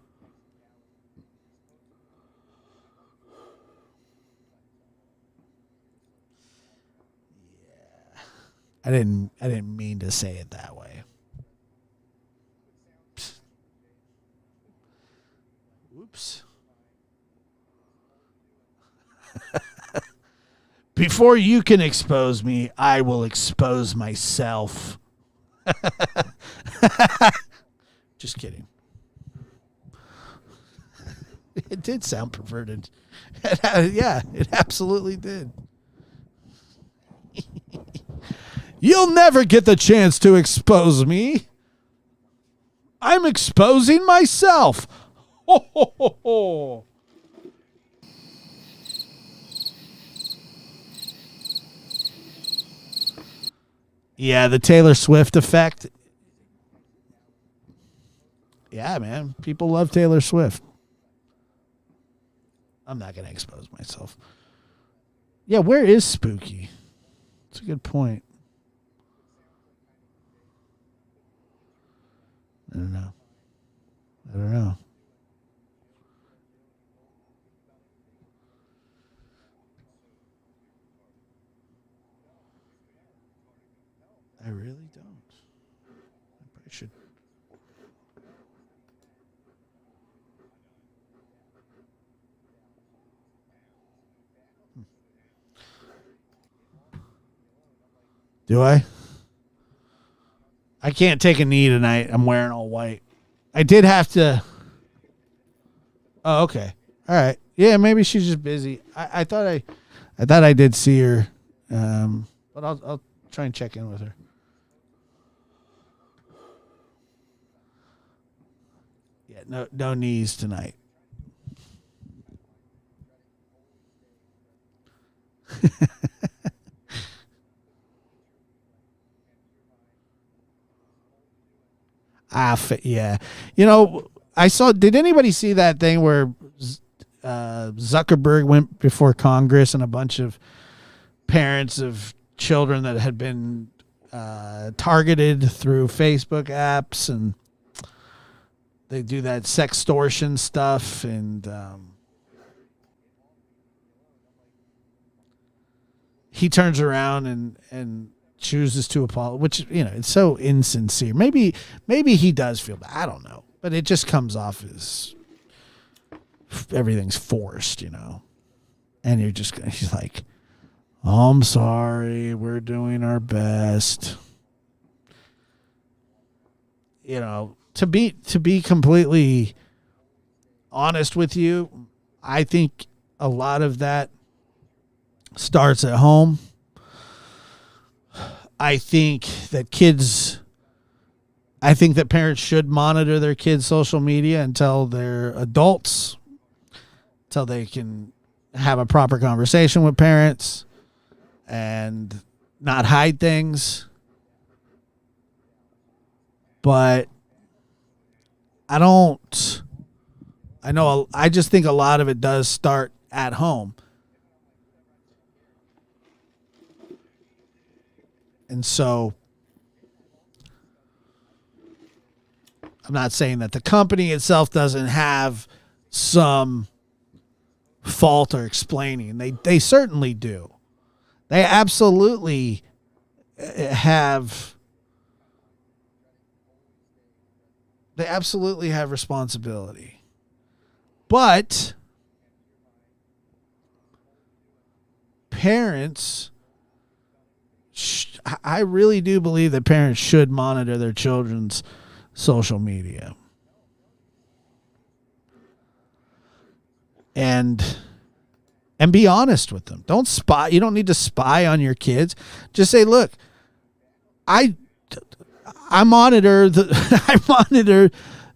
I didn't mean to say it that way. Oops. Before you can expose me, I will expose myself. Just kidding. It did sound perverted. Yeah, it absolutely did. You'll never get the chance to expose me. I'm exposing myself. Ho, ho, ho, ho. Yeah, the Taylor Swift effect. Yeah, man. People love Taylor Swift. I'm not going to expose myself. Yeah, where is Spooky? That's a good point. I don't know. I really don't. I probably should. Do I? I can't take a knee tonight. I'm wearing all white. I did have to. Oh, okay. All right. Yeah, maybe she's just busy. I thought I did see her, but I'll try and check in with her. Yeah, no knees tonight. Yeah. You know, did anybody see that thing where Zuckerberg went before Congress and a bunch of parents of children that had been targeted through Facebook apps, and they do that sextortion stuff, and he turns around and chooses to apologize, which, it's so insincere. Maybe he does feel bad. I don't know, but it just comes off as everything's forced, and he's like, oh, I'm sorry, we're doing our best. To be completely honest with you, I think a lot of that starts at home. I think that parents should monitor their kids' social media until they're adults, until they can have a proper conversation with parents and not hide things. But I just think a lot of it does start at home. And so I'm not saying that the company itself doesn't have some fault or explaining. They certainly do. They absolutely have responsibility. But parents, I really do believe that parents should monitor their children's social media. And be honest with them. Don't spy. You don't need to spy on your kids. Just say, look, I monitor the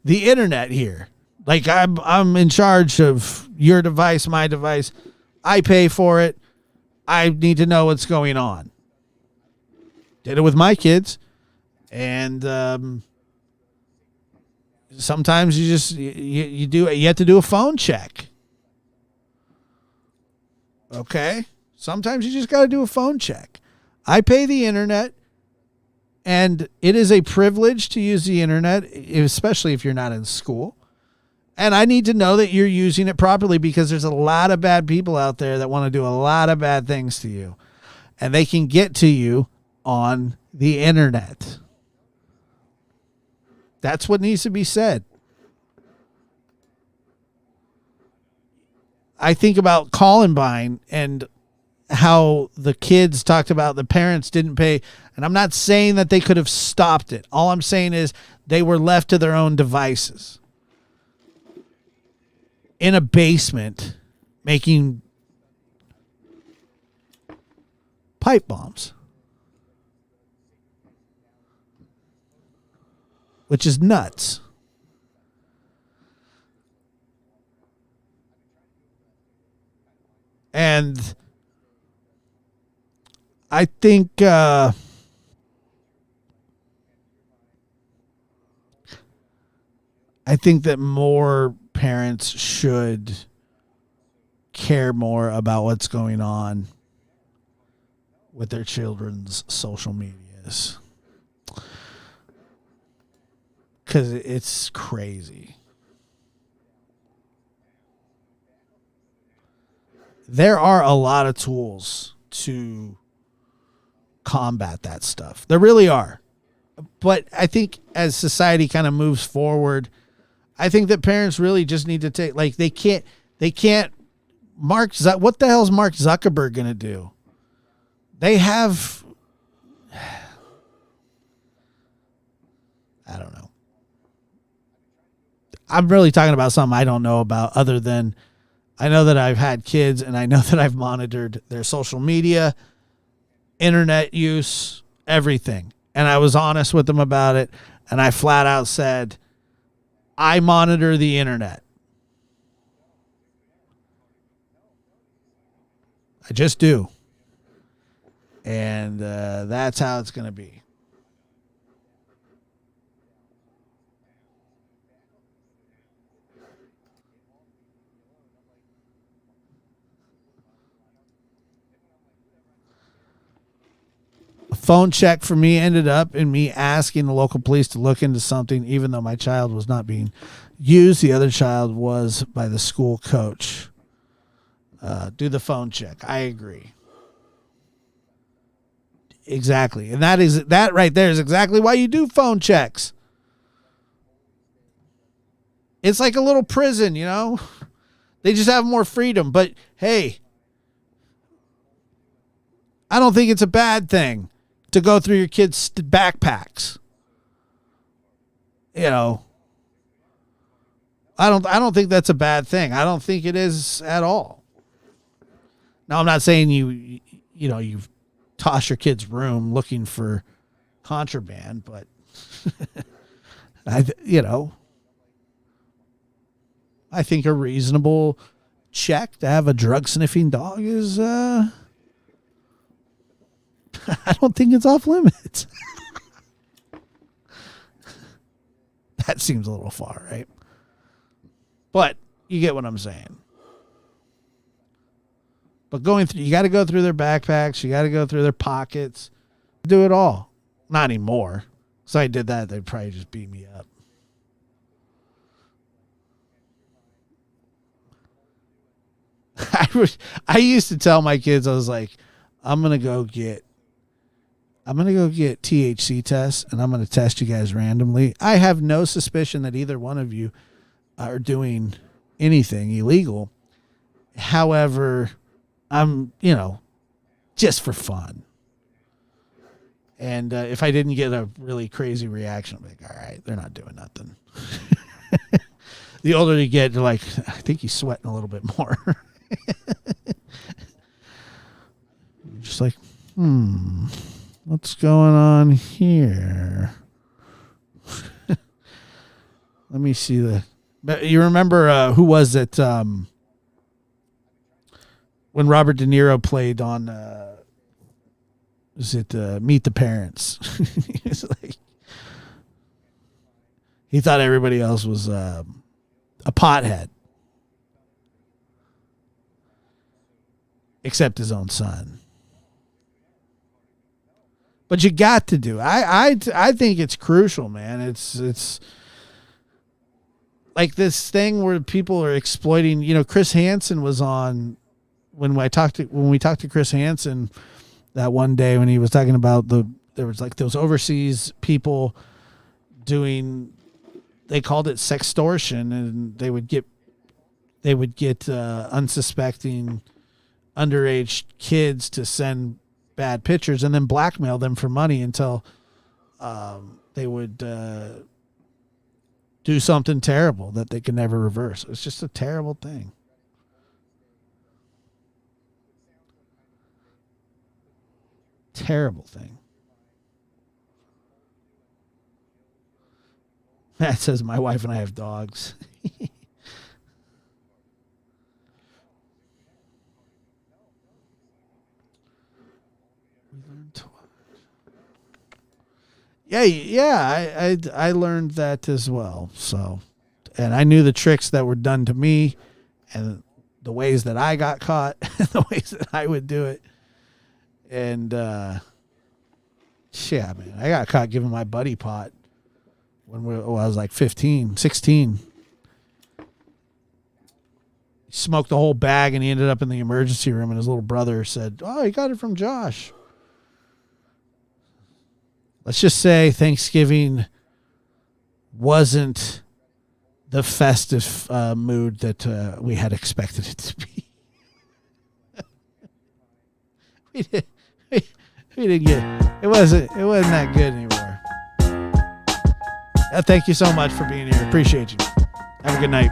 internet here. Like, I'm in charge of your device, my device. I pay for it. I need to know what's going on. Did it with my kids, and sometimes you have to do a phone check. Okay? Sometimes you just got to do a phone check. I pay the internet, and it is a privilege to use the internet, especially if you're not in school. And I need to know that you're using it properly, because there's a lot of bad people out there that want to do a lot of bad things to you. And they can get to you on the internet. That's what needs to be said. I think about Columbine and how the kids talked about the parents didn't pay. And I'm not saying that they could have stopped it. All I'm saying is they were left to their own devices in a basement making pipe bombs, which is nuts. And I think that more parents should care more about what's going on with their children's social medias, because it's crazy. There are a lot of tools to combat that stuff. There really are. But I think as society kind of moves forward, I think that parents really just need to take, like, they can't what the hell is Mark Zuckerberg going to do? They have, I don't know. I'm really talking about something I don't know about, other than I know that I've had kids, and I know that I've monitored their social media, internet use, everything. And I was honest with them about it. And I flat out said, I monitor the internet. I just do. And that's how it's going to be. phone check for me ended up in me asking the local police to look into something, even though my child was not being used. The other child was by the school coach. Do the phone check. I agree. Exactly. And that right there is exactly why you do phone checks. It's like a little prison, you know? They just have more freedom. But hey, I don't think it's a bad thing to go through your kids' backpacks. You know, I don't think that's a bad thing. I don't think it is at all. Now, I'm not saying you toss your kid's room looking for contraband, but I think a reasonable check to have a drug sniffing dog is I don't think it's off limits. That seems a little far, right? But you get what I'm saying. But you got to go through their backpacks. You got to go through their pockets. Do it all. Not anymore. So I did that, they'd probably just beat me up. I used to tell my kids, I was like, I'm gonna go get THC tests, and I'm gonna test you guys randomly. I have no suspicion that either one of you are doing anything illegal. However, I'm, just for fun. And if I didn't get a really crazy reaction, I'm like, all right, they're not doing nothing. The older you get, you're like, I think he's sweating a little bit more. Just like, what's going on here? Let me see but you remember who was it? When Robert De Niro played on, was it Meet the Parents? He thought everybody else was a pothead, except his own son. But you got to do. I think it's crucial, man. It's like this thing where people are exploiting. Chris Hansen was on when we talked to Chris Hansen that one day when he was talking about there was like those overseas people doing. They called it sextortion, and they would get unsuspecting underage kids to send bad pictures and then blackmail them for money until they would do something terrible that they could never reverse. It's just a terrible thing. Terrible thing. That says my wife and I have dogs. Yeah, I learned that as well. So, and I knew the tricks that were done to me and the ways that I got caught and the ways that I would do it. And, yeah, man, I got caught giving my buddy pot when I was like 15, 16. He smoked the whole bag and he ended up in the emergency room, and his little brother said, "Oh, he got it from Josh." Let's just say Thanksgiving wasn't the festive mood that we had expected it to be. we didn't get it. Wasn't that good anymore. Thank you so much for being here. Appreciate you. Have a good night.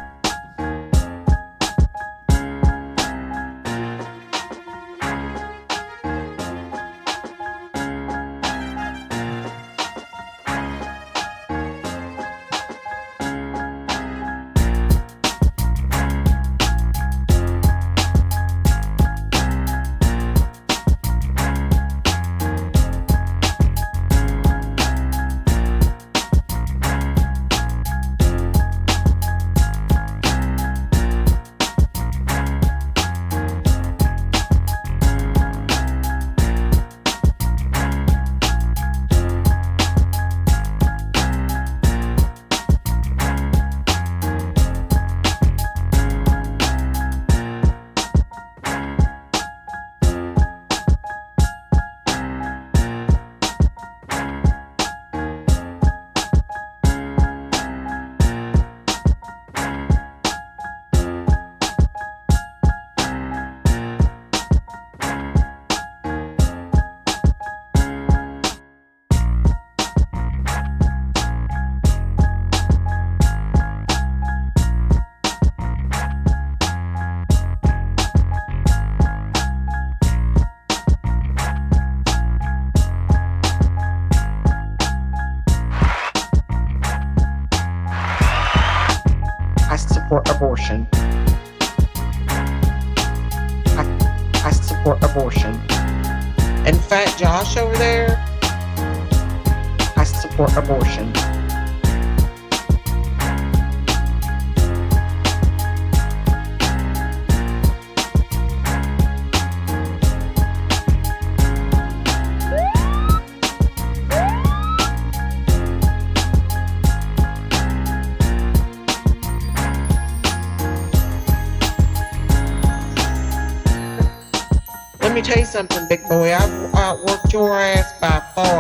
support abortion. I support abortion. And Fat Josh over there, I support abortion. Let me tell you something, big boy. I've outworked your ass by far.